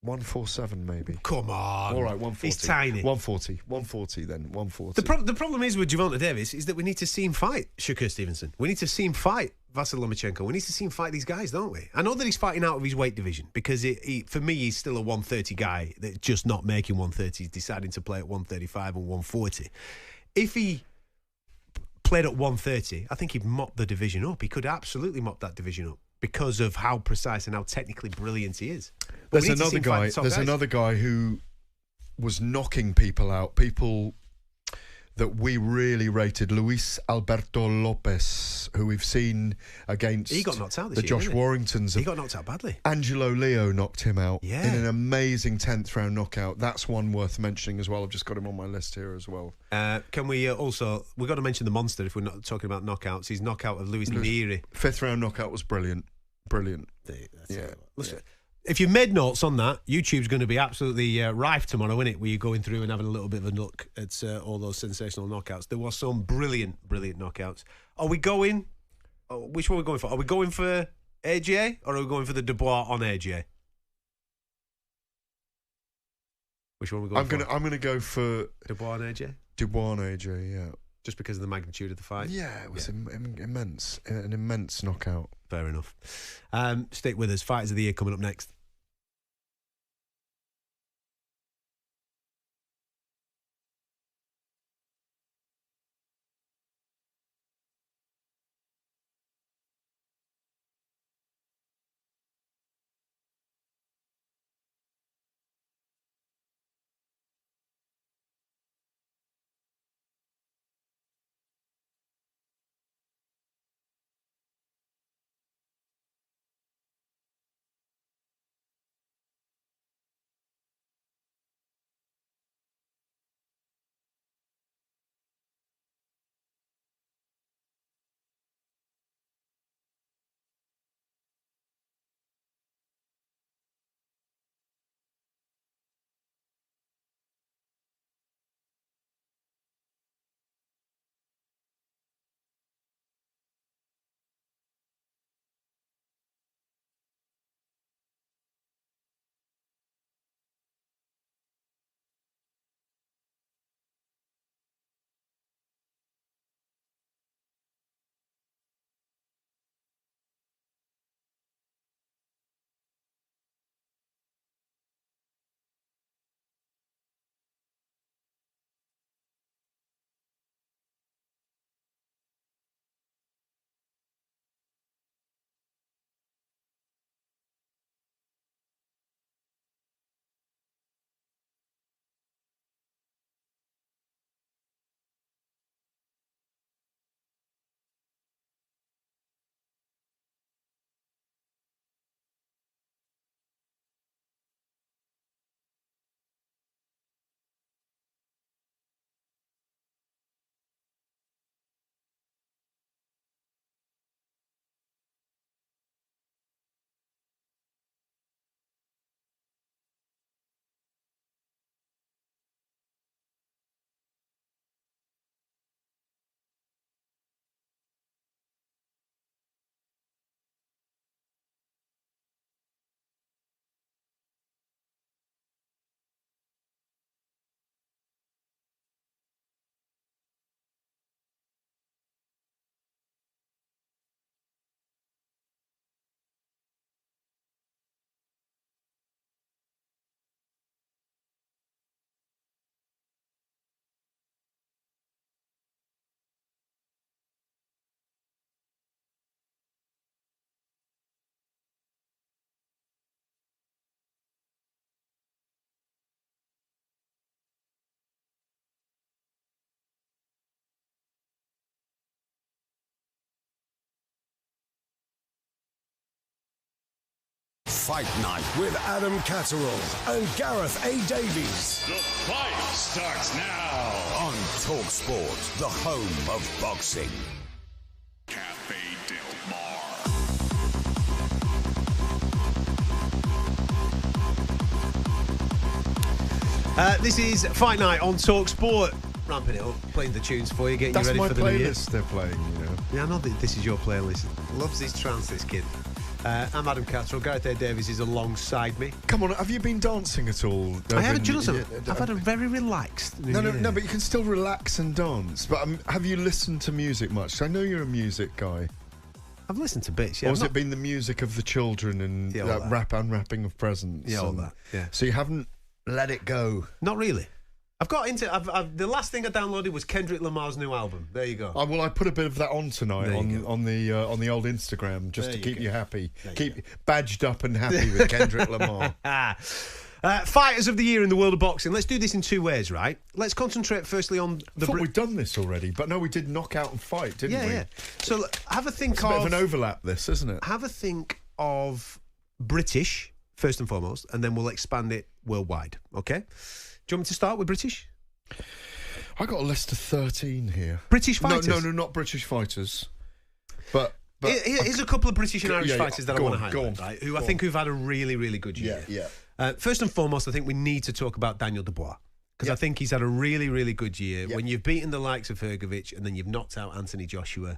147 maybe.
Come on.
All right, 140.
He's tiny.
140 then, 140.
The problem is with Gervonta Davis is that we need to see him fight Shakur Stevenson. We need to see him fight Vasyl Lomachenko. We need to see him fight these guys, don't we? I know that he's fighting out of his weight division because for me, he's still a 130 guy that's just not making 130. He's deciding to play at 135 and 140. If he played at 130, I think he'd mop the division up. He could absolutely mop that division up because of how precise and how technically brilliant he is.
There's another guy who was knocking people out, people that we really rated, Luis Alberto Lopez, who we've seen against
he got knocked out this
the
year,
Josh Warringtons.
He got knocked out badly.
Angelo Leo knocked him out in
Yeah.
an amazing 10th round knockout. That's one worth mentioning as well. I've just got him on my list here as well.
Can we also, we've got to mention the monster if we're not talking about knockouts. His knockout of Luis Nery.
5th round knockout was brilliant. Brilliant.
Listen, if you made notes on that, YouTube's going to be absolutely rife tomorrow, isn't it? Where you're going through and having a little bit of a look at all those sensational knockouts. There was some brilliant knockouts. Are we going? Which one are we going for? Are we going for AJ or are we going for the Dubois on AJ? Which one are we going for?
I'm gonna go for
Dubois and AJ.
Dubois and AJ, yeah.
Just because of the magnitude of the fight?
Yeah, it was immense. An immense knockout.
Fair enough. Stick with us. Fighters of the Year coming up next.
Fight Night with Adam Catterall and Gareth A. Davies.
The fight starts now
On talkSPORT, the home of boxing.
Cafe Del Mar.
This is Fight Night on talkSPORT. Ramping it up, playing the tunes for you, getting
That's
you ready
my
for the new year.
playlist they're playing, you know.
Yeah, I know that this is your playlist. Loves his trance, this kid. I'm Adam Catterall. Gareth A. Davies is alongside me.
Come on, have you been dancing at all?
I haven't, Jonathan. I've had a very relaxed New Year.
No, but you can still relax and dance. But have you listened to music much? I know you're a music guy.
I've listened to bits, yeah.
Or has it been the music of the children and that unwrapping of presents?
Yeah, all that, yeah.
So you haven't let it go?
Not really. I've got into the last thing I downloaded was Kendrick Lamar's new album. There you go.
Well, I put a bit of that on tonight on the old Instagram just to keep you happy, keep badged up and happy with Kendrick Lamar.
Fighters of the Year in the world of boxing. Let's do this in two ways, right? Let's concentrate firstly on the.
I thought we'd done this already, but no, we did knockout and fight, didn't we?
Yeah. So have a think
it's
of
a bit of an overlap, this, isn't it?
Have a think of British first and foremost, and then we'll expand it worldwide. Okay. Do you want me to start with British?
I got a list of 13 here.
British fighters?
No, not British fighters. But
here's a couple of British and Irish fighters that I want to highlight, right? Who I think who've had a really, really good year.
Yeah.
First and foremost, I think we need to talk about Daniel Dubois. Because I think he's had a really, really good year. When you've beaten the likes of Hrgovic and then you've knocked out Anthony Joshua,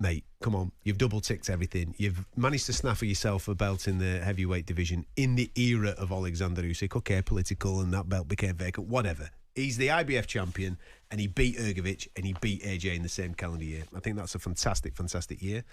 mate, come on. You've double-ticked everything. You've managed to snaffle yourself a belt in the heavyweight division in the era of Alexander Usyk. Okay, political, and that belt became vacant, whatever. He's the IBF champion, and he beat Ergovic, and he beat AJ in the same calendar year. I think that's a fantastic, fantastic year.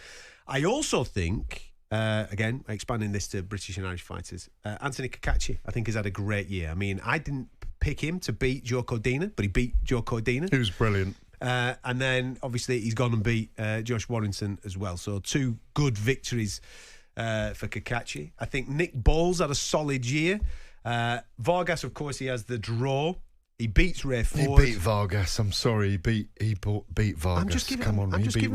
I also think, again, expanding this to British and Irish fighters, Anthony Kakachi, I think, has had a great year. I mean, I didn't pick him to beat Joe Cordina, but he beat Joe Cordina.
He was brilliant.
And then, obviously, he's gone and beat Josh Warrington as well. So 2 good victories for Kakachi. I think Nick Bowles had a solid year. Vargas, of course, he has the draw. He beats Ray Ford.
He beat Vargas. I'm sorry, he beat Vargas.
I'm just giving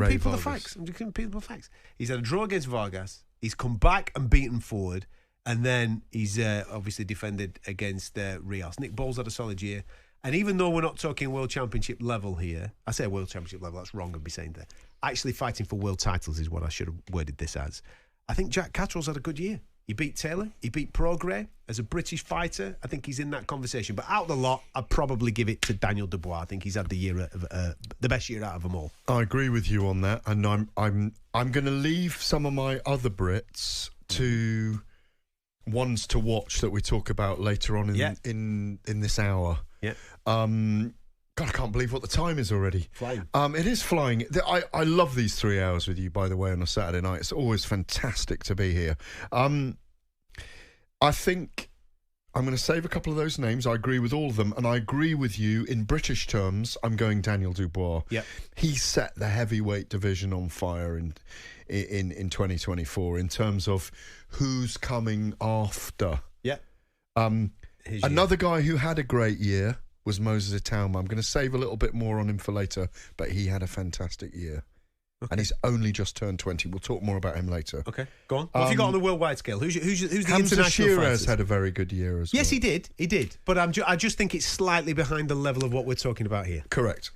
people the facts. I'm just giving people the facts. He's had a draw against Vargas. He's come back and beaten Ford, and then he's obviously defended against Rios. Nick Bowles had a solid year, and even though we're not talking World Championship level here, I say World Championship level. That's wrong. I'd be saying that. Actually, fighting for world titles is what I should have worded this as. I think Jack Catterall's had a good year. He beat Taylor. He beat Prograis. As a British fighter, I think he's in that conversation. But out of the lot, I'd probably give it to Daniel Dubois. I think he's had the best year out of them all.
I agree with you on that, and I'm going to leave some of my other Brits to ones to watch that we talk about later on in this hour.
Yeah.
God, I can't believe what the time is already.
Flying.
It is flying. I love these 3 hours with you, by the way, on a Saturday night. It's always fantastic to be here. I think I'm going to save a couple of those names. I agree with all of them, and I agree with you in British terms. I'm going Daniel Dubois.
Yep.
He set the heavyweight division on fire in 2024 in terms of who's coming after.
Yeah.
Another guy who had a great year was Moses Itauma. I'm going to save a little bit more on him for later, but he had a fantastic year. Okay. And he's only just turned 20. We'll talk more about him later.
Okay, go on. What have you got on the worldwide scale? Who's the
Hamza
international
Shearer's
fighters?
had a very good year as well.
Yes, he did. But I just think it's slightly behind the level of what we're talking about here.
Correct.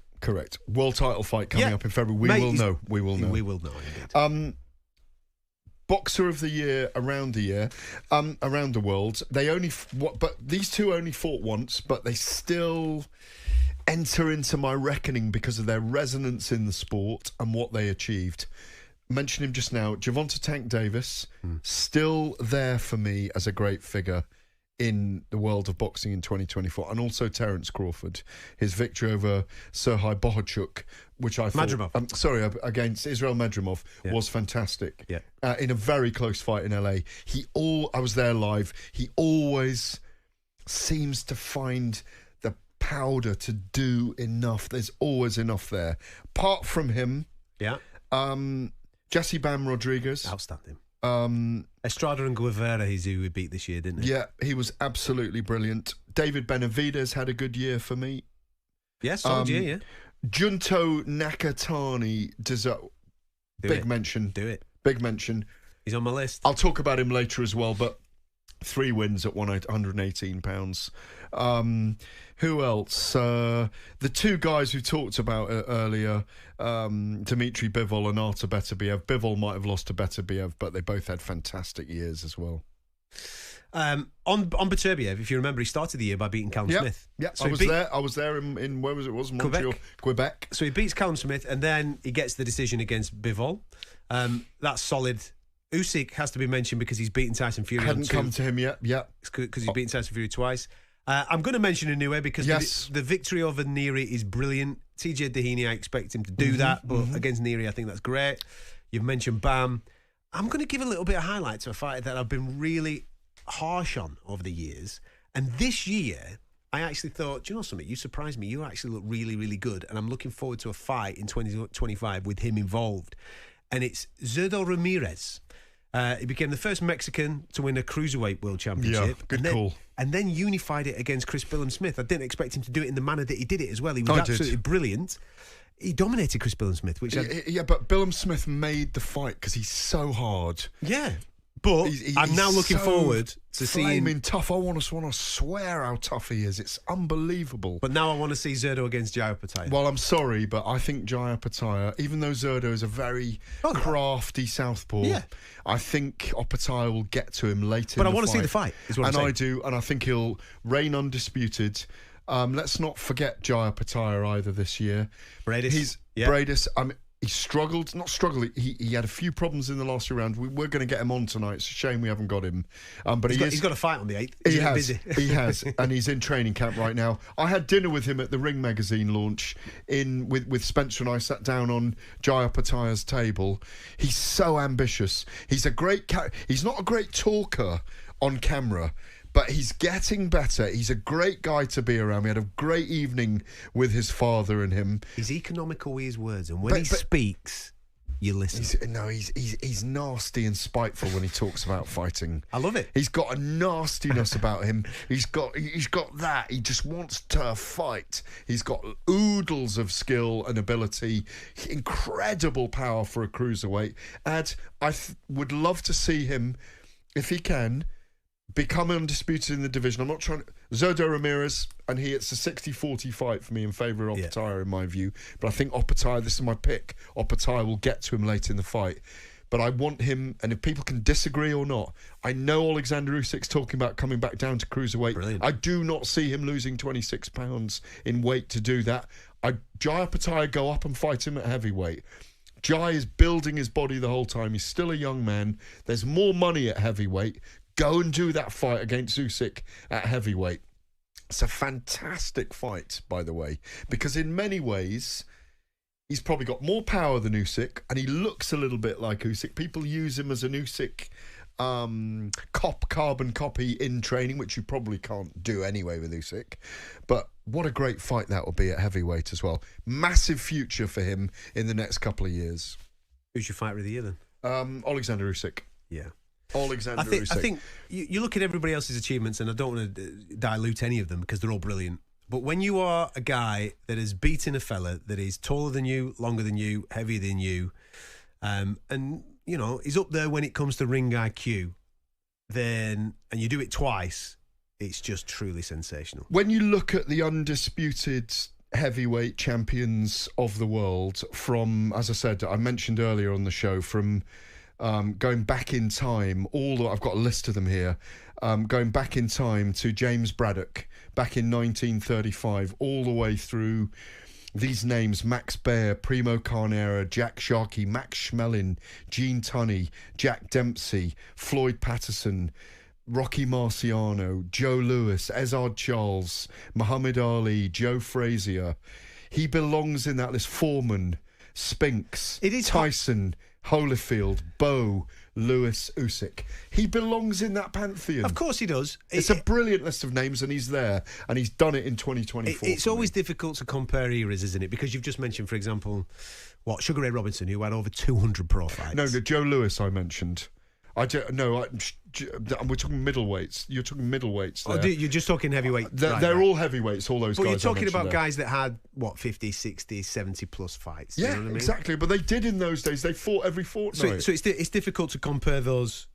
World title fight coming up in February. We will know.
We will know, indeed.
Boxer of the year around the world. But these two only fought once, but they still enter into my reckoning because of their resonance in the sport and what they achieved. Mentioned him just now, Gervonta Tank Davis, still there for me as a great figure in the world of boxing in 2024, and also Terence Crawford, his victory over Serhii Bohachuk, which I thought
Madrimov.
Against Israel Madrimov was fantastic.
Yeah.
In a very close fight in LA. I was there live. He always seems to find the powder to do enough. There's always enough there. Apart from him, Jesse Bam Rodriguez,
outstanding. Estrada and Guevara, he's who we beat this year, didn't he?
Yeah, he was absolutely brilliant. David Benavidez had a good year for me.
Yes, solid year, yeah.
Junto Nakatani deserves big mention.
Do it.
Big mention.
He's on my list.
I'll talk about him later as well, but 3 wins at £118. Who else? The 2 guys who talked about it earlier, Dmitry Bivol and Artur Beterbiev. Bivol might have lost to Beterbiev, but they both had fantastic years as well.
On Beterbiev, if you remember, he started the year by beating Callum Smith.
Yeah,
so
I was there in where was it? Was Montreal, Quebec.
So he beats Callum Smith, and then he gets the decision against Bivol. That's solid. Usyk has to be mentioned because he's beaten Tyson Fury.
Hadn't come to him yet. Yeah,
because he's beaten Tyson Fury twice. I'm going to mention Inoue because the victory over Neary is brilliant. TJ Dehaney, I expect him to do that, but against Neary, I think that's great. You've mentioned Bam. I'm going to give a little bit of highlight to a fighter that I've been really harsh on over the years. And this year, I actually thought, do you know something? You surprised me. You actually look really, really good. And I'm looking forward to a fight in 2025 with him involved. And it's Zurdo Ramirez. He became the first Mexican to win a Cruiserweight World Championship.
Yeah, good call.
And then unified it against Chris Billum-Smith. I didn't expect him to do it in the manner that he did it as well. He was absolutely brilliant. He dominated Chris Billum-Smith.
But Billum-Smith made the fight because he's so hard.
Yeah. But I'm now looking forward to seeing
him tough. I want to swear how tough he is. It's unbelievable.
But now I want to see Zurdo against Jaya Pataya.
Well, I'm sorry, but I think Jaya Pataya, even though Zurdo is a very crafty southpaw, I think Opataya will get to him later.
But I want to see the fight. Is what I'm saying.
I do, and I think he'll reign undisputed. Let's not forget Jaya Pataya either this year.
Bradis.
Bradis. He struggled, not struggled. He had a few problems in the last round. We're going to get him on tonight. It's a shame we haven't got him. But
he's got a fight on the 8th.
He has.
Busy.
He has, and he's in training camp right now. I had dinner with him at the Ring magazine launch with Spencer, and I sat down on Jaya Pataya's table. He's so ambitious. He's a great he's not a great talker on camera, but he's getting better. He's a great guy to be around. We had a great evening with his father and him.
He's economical with his words, and when he speaks, you listen.
He's nasty and spiteful when he talks about fighting.
I love it.
He's got a nastiness about him. He's got that. He just wants to fight. He's got oodles of skill and ability. Incredible power for a cruiserweight. And I would love to see him, if he can, become undisputed in the division. I'm not trying to... Zerdo Ramirez, and it's a 60-40 fight for me in favour of Opetaya, in my view. But I think Opetaya, this is my pick, Opetaya will get to him late in the fight. But I want him, and if people can disagree or not, I know Alexander Usyk's talking about coming back down to cruiserweight.
Brilliant.
I do not see him losing 26 pounds in weight to do that. Jaya Opetaya go up and fight him at heavyweight. Jai is building his body the whole time. He's still a young man. There's more money at heavyweight. Go and do that fight against Usyk at heavyweight. It's a fantastic fight, by the way, because in many ways, he's probably got more power than Usyk, and he looks a little bit like Usyk. People use him as an Usyk carbon copy in training, which you probably can't do anyway with Usyk. But what a great fight that will be at heavyweight as well. Massive future for him in the next couple of years.
Who's your fighter of the year then?
Alexander Usyk.
Yeah.
Alexander Usyk.
I think you look at everybody else's achievements, and I don't want to dilute any of them because they're all brilliant. But when you are a guy that has beaten a fella that is taller than you, longer than you, heavier than you, and you know he's up there when it comes to ring IQ, and you do it twice, it's just truly sensational.
When you look at the undisputed heavyweight champions of the world, from, as I said, I mentioned earlier on the show, from going back in time, I've got a list of them here, going back in time to James Braddock back in 1935, all the way through these names: Max Baer, Primo Carnera, Jack Sharkey, Max Schmeling, Gene Tunney, Jack Dempsey, Floyd Patterson, Rocky Marciano, Joe Louis, Ezard Charles, Muhammad Ali, Joe Frazier. He belongs in that list. Foreman, Spinks, Tyson, Holyfield, Bowe, Lewis, Usyk. He belongs in that pantheon.
Of course he does.
It's a brilliant list of names, and he's there, and he's done it in 2024.
It's always difficult to compare eras, isn't it? Because you've just mentioned, for example, Sugar Ray Robinson, who had over 200 pro fights.
No, Joe Louis I mentioned. We're talking middleweights. You're talking middleweights there.
Oh, you're just talking heavyweight.
They're all heavyweights, all those guys.
But you're talking about
there.
guys that had, 50, 60, 70 plus fights.
Yeah,
you know what I mean?
Exactly. But they did in those days. They fought every fortnight.
So it's difficult to compare those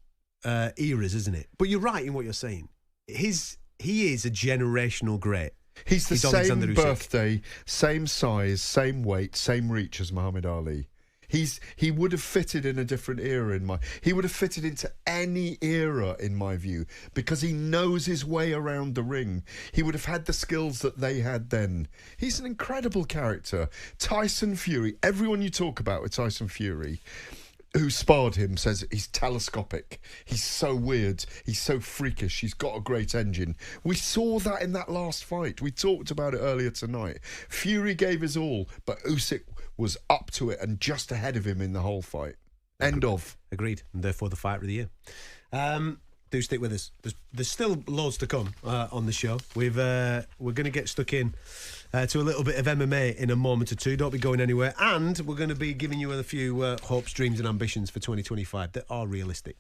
eras, isn't it? But you're right in what you're saying. He is a generational great.
He's the same birthday, same size, same weight, same reach as Muhammad Ali. He would have fitted in a different era he would have fitted into any era in my view, because he knows his way around the ring. He would have had the skills that they had then. He's an incredible character. Tyson Fury, everyone you talk about with Tyson Fury who sparred him says he's telescopic. He's so weird. He's so freakish. He's got a great engine. We saw that in that last fight. We talked about it earlier tonight. Fury gave his all, but Usyk was up to it and just ahead of him in the whole fight. End of.
Agreed. And therefore the fighter of the year. Do stick with us. There's still loads to come on the show. We're going to get stuck in to a little bit of MMA in a moment or two. Don't be going anywhere. And we're going to be giving you a few hopes, dreams and ambitions for 2025 that are realistic.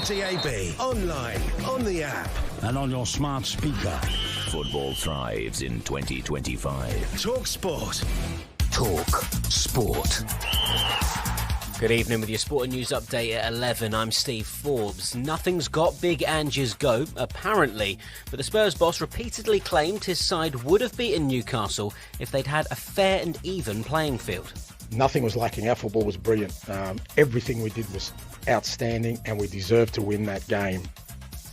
DAB, online, on the app, and on your smart speaker.
Football thrives in 2025.
talkSPORT.
Talk Sport. Good evening with your sport and news update at 11. I'm Steve Forbes. Nothing's got Big Ange's goat, apparently, but the Spurs boss repeatedly claimed his side would have beaten Newcastle if they'd had a fair and even playing field.
Nothing was lacking. Our football was brilliant. Everything we did was outstanding, and we deserved to win that game.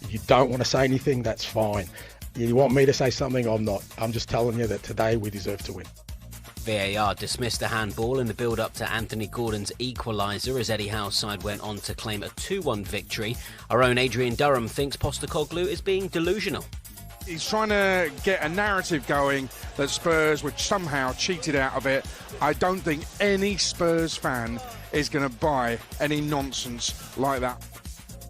If you don't want to say anything, that's fine. You want me to say something? I'm not. I'm just telling you that today we deserve to win.
VAR dismissed the handball in the build-up to Anthony Gordon's equaliser as Eddie Howe's side went on to claim a 2-1 victory. Our own Adrian Durham thinks Postecoglou is being delusional.
He's trying to get a narrative going that Spurs were somehow cheated out of it. I don't think any Spurs fan is going to buy any nonsense like that.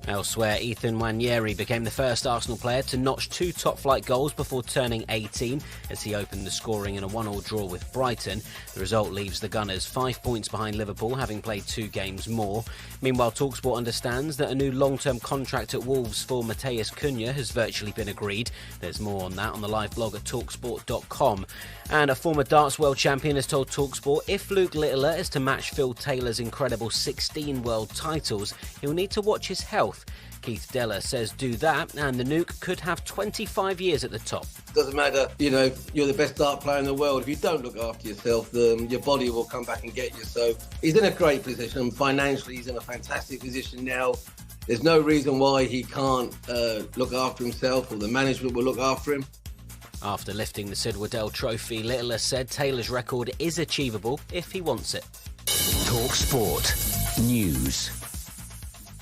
Elsewhere, Ethan Nwaneri became the first Arsenal player to notch 2 top-flight goals before turning 18 as he opened the scoring in a 1-1 draw with Brighton. The result leaves the Gunners 5 points behind Liverpool, having played 2 games more. Meanwhile, talkSPORT understands that a new long-term contract at Wolves for Mateus Cunha has virtually been agreed. There's more on that on the live blog at talksport.com. And a former darts world champion has told talkSPORT if Luke Littler is to match Phil Taylor's incredible 16 world titles, he'll need to watch his health. Keith Deller says do that and the Nuke could have 25 years at the top.
Doesn't matter, you're the best dart player in the world. If you don't look after yourself, your body will come back and get you. So he's in a great position. Financially, he's in a fantastic position now. There's no reason why he can't look after himself, or the management will look after him.
After lifting the Sid Waddell Trophy, Littler said Taylor's record is achievable if he wants it.
talkSPORT News.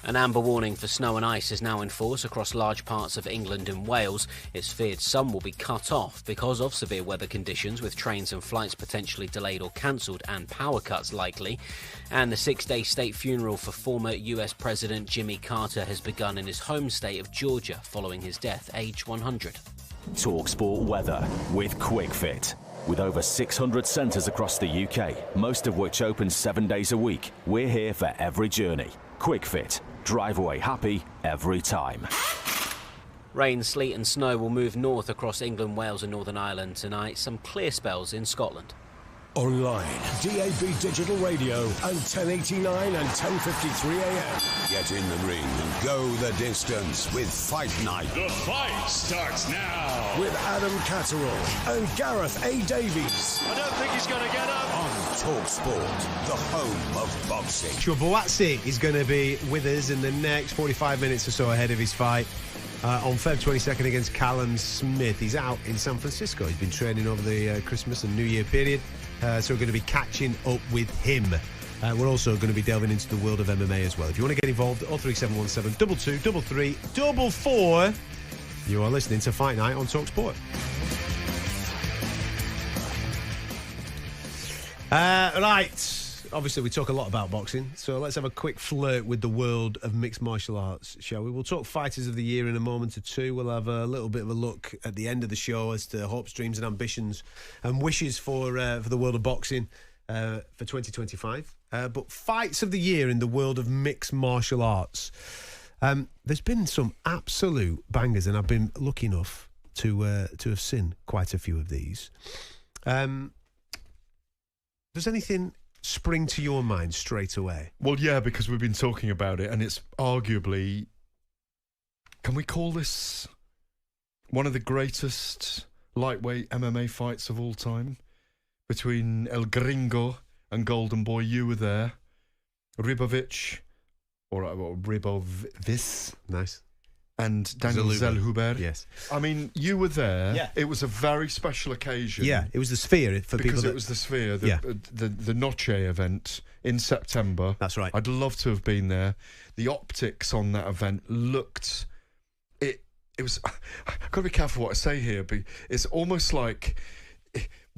An amber warning for snow and ice is now in force across large parts of England and Wales. It's feared some will be cut off because of severe weather conditions, with trains and flights potentially delayed or cancelled and power cuts likely. And the 6-day state funeral for former US President Jimmy Carter has begun in his home state of Georgia following his death, aged 100.
talkSPORT weather with QuickFit. With over 600 centres across the UK, most of which open 7 days a week, we're here for every journey. QuickFit. Drive away happy every time.
Rain, sleet and snow will move north across England, Wales and Northern Ireland tonight. Some clear spells in Scotland.
Online, DAB Digital Radio and 1089 and 1053 AM.
Get in the ring and go the distance with Fight Night.
The fight starts now.
With Adam Catterall and Gareth A. Davies.
I don't think he's going to get up.
On talkSPORT, the home of boxing.
Chubuatsi is going to be with us in the next 45 minutes or so ahead of his fight. On Feb 22nd against Callum Smith. He's out in San Francisco. He's been training over the Christmas and New Year period. So we're going to be catching up with him. We're also going to be delving into the world of MMA as well. If you want to get involved, 03717 22 33 44. You are listening to Fight Night on talkSPORT. Right. Obviously, we talk a lot about boxing, so let's have a quick flirt with the world of mixed martial arts, shall we? We'll talk Fighters of the Year in a moment or two. We'll have a little bit of a look at the end of the show as to hopes, dreams and ambitions and wishes for the world of boxing for 2025. But Fights of the Year in the world of mixed martial arts. There's been some absolute bangers, and I've been lucky enough to have seen quite a few of these. Does anything spring to your mind straight away?
Well, yeah, because we've been talking about it, and it's arguably, can we call this one of the greatest lightweight MMA fights of all time? Between El Gringo and Golden Boy, you were there. Ribovic, or Ribovic.
Nice.
And Daniel Zellhuber.
Yes.
I mean, you were there.
Yeah.
It was a very special occasion.
Yeah, it was the Sphere for people.
Because it was the Sphere, the Noche event in September.
That's right.
I'd love to have been there. The optics on that event looked... It was... I've got to be careful what I say here, but it's almost like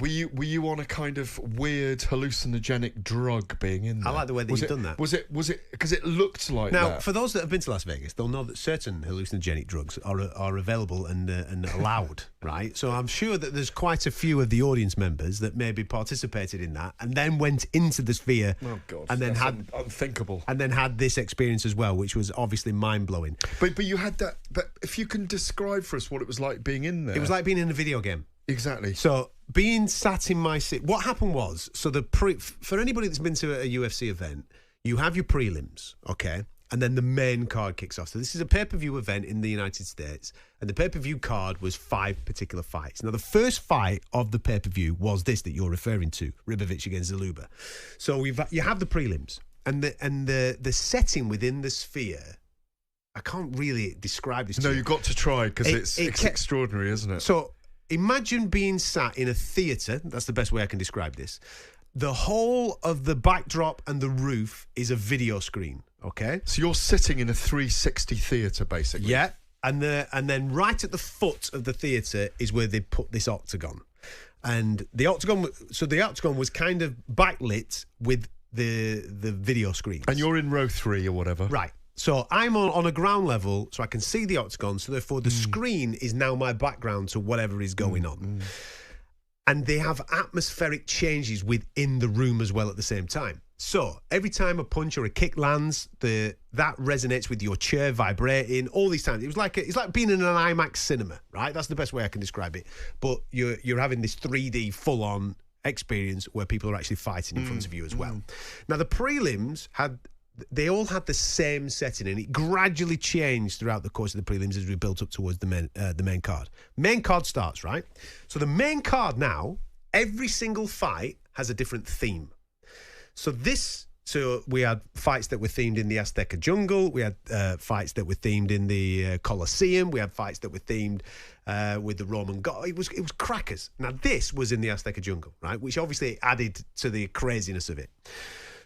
Were you on a kind of weird hallucinogenic drug being in there?
I like the way that you've done that.
Was it because it looked like
now,
that?
for those that have been to Las Vegas, they'll know that certain hallucinogenic drugs are available and allowed, right? So I'm sure that there's quite a few of the audience members that maybe participated in that and then went into the Sphere.
Oh God!
And then
That's unthinkable.
And then had this experience as well, which was obviously mind blowing.
But you had that. But if you can describe for us what it was like being in there,
it was like being in a video game.
Exactly.
So being sat in my seat, what happened was, so for anybody that's been to a UFC event, you have your prelims, okay, and then the main card kicks off. So this is a pay-per-view event in the United States, and the pay-per-view card was 5 particular fights. Now the first fight of the pay-per-view was this that you're referring to, Ribovic against Zaluba. So you have the prelims, and the setting within the Sphere. I can't really describe this.
No, you've got to try because it's extraordinary, isn't it?
So. Imagine being sat in a theatre. That's the best way I can describe this. The whole of the backdrop and the roof is a video screen, okay?
So you're sitting in a 360 theatre, basically.
Yeah, and then right at the foot of the theatre is where they put this octagon. And the octagon was kind of backlit with the video screen.
And you're in row 3 or whatever.
Right. So I'm on a ground level, so I can see the octagon. So therefore, the screen is now my background to whatever is going on. And they have atmospheric changes within the room as well at the same time. So every time a punch or a kick lands, that resonates with your chair vibrating. All these times, it's like being in an IMAX cinema, right? That's the best way I can describe it. But you're having this 3D full-on experience where people are actually fighting in front of you as well. Now the prelims they all had the same setting, and it gradually changed throughout the course of the prelims as we built up towards the main card. Main card starts, right? So the main card now, every single fight has a different theme. So we had fights that were themed in the Azteca jungle. We had fights that were themed in the Colosseum. We had fights that were themed with the Roman god. It was crackers. Now this was in the Azteca jungle, right? Which obviously added to the craziness of it.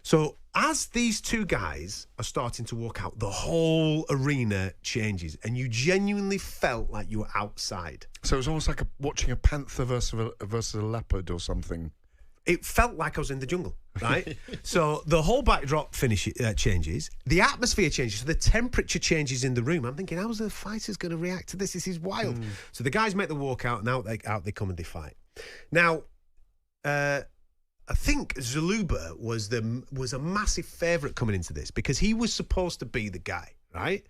So as these two guys are starting to walk out, the whole arena changes, and you genuinely felt like you were outside.
So it was almost like watching a panther versus a leopard or something.
It felt like I was in the jungle, right? So the whole backdrop changes, the atmosphere changes, so the temperature changes in the room. I'm thinking, how's the fighters going to react to this? This is wild. So the guys make the walkout, and out they come and they fight. Now, I think Zaluba was a massive favourite coming into this because he was supposed to be the guy, right?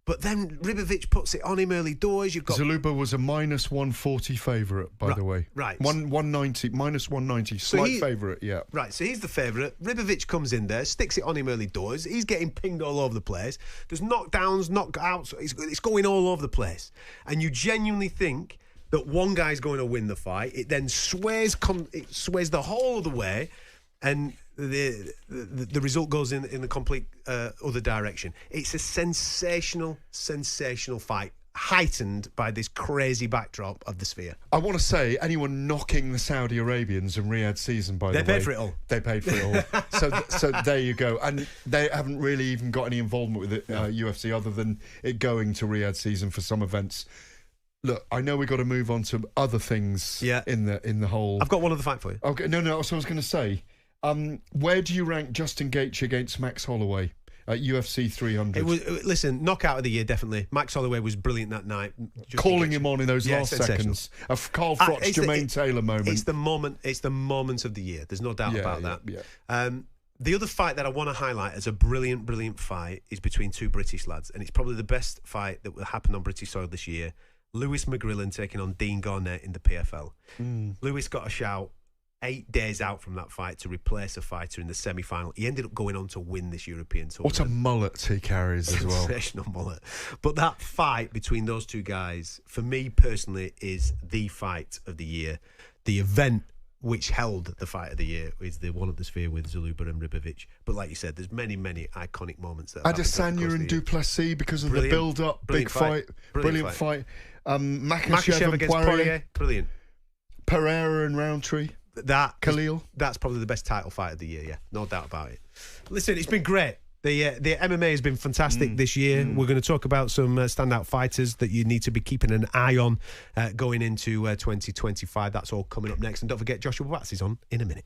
But then Ribovic puts it on him early doors. Zaluba
was a minus 140 favourite, by the way.
Right.
190, minus 190, slight favourite, yeah.
Right, so he's the favourite. Ribovic comes in there, sticks it on him early doors. He's getting pinged all over the place. There's knockdowns, knockouts. It's going all over the place. And you genuinely think that one guy's going to win the fight. It then sways the whole of the way, and the result goes in the complete other direction. It's a sensational fight, heightened by this crazy backdrop of the Sphere.
I want to say, anyone knocking the Saudi Arabians in Riyadh season, by the way,
they paid for it all.
They paid for it all. so there you go. And they haven't really even got any involvement with it, UFC, other than it going to Riyadh season for some events. Look, I know we've got to move on to other things in the whole...
I've got one other fight for you.
Okay, no, so I was going to say, where do you rank Justin Gaethje against Max Holloway at UFC 300?
Listen, knockout of the year, definitely. Max Holloway was brilliant that night.
Calling him on in those last seconds. A Carl Froch, Jermaine Taylor moment.
It's the moment of the year. There's no doubt about that. Yeah. The other fight that I want to highlight as a brilliant, brilliant fight is between two British lads, and it's probably the best fight that will happen on British soil this year. Lewis McGrillen taking on Dean Garnett in the PFL. Lewis got a shout 8 days out from that fight to replace a fighter in the semi-final. He ended up going on to win this European tour.
What a mullet he carries as well.
Sensational mullet. But that fight between those two guys, for me personally, is the fight of the year. The event which held the fight of the year is the one at the Sphere with Zaluba and Ribovic. But like you said, there's many, many iconic moments.
Adesanya and Duplessis because of the build-up, big fight. Brilliant fight. Makhachev against Poirier.
Brilliant.
Pereira and Roundtree.
Khalil. That's probably the best title fight of the year, yeah. No doubt about it. Listen, it's been great. The MMA has been fantastic this year. We're going to talk about some standout fighters that you need to be keeping an eye on going into 2025. That's all coming up next. And don't forget, Joshua Watts is on in a minute.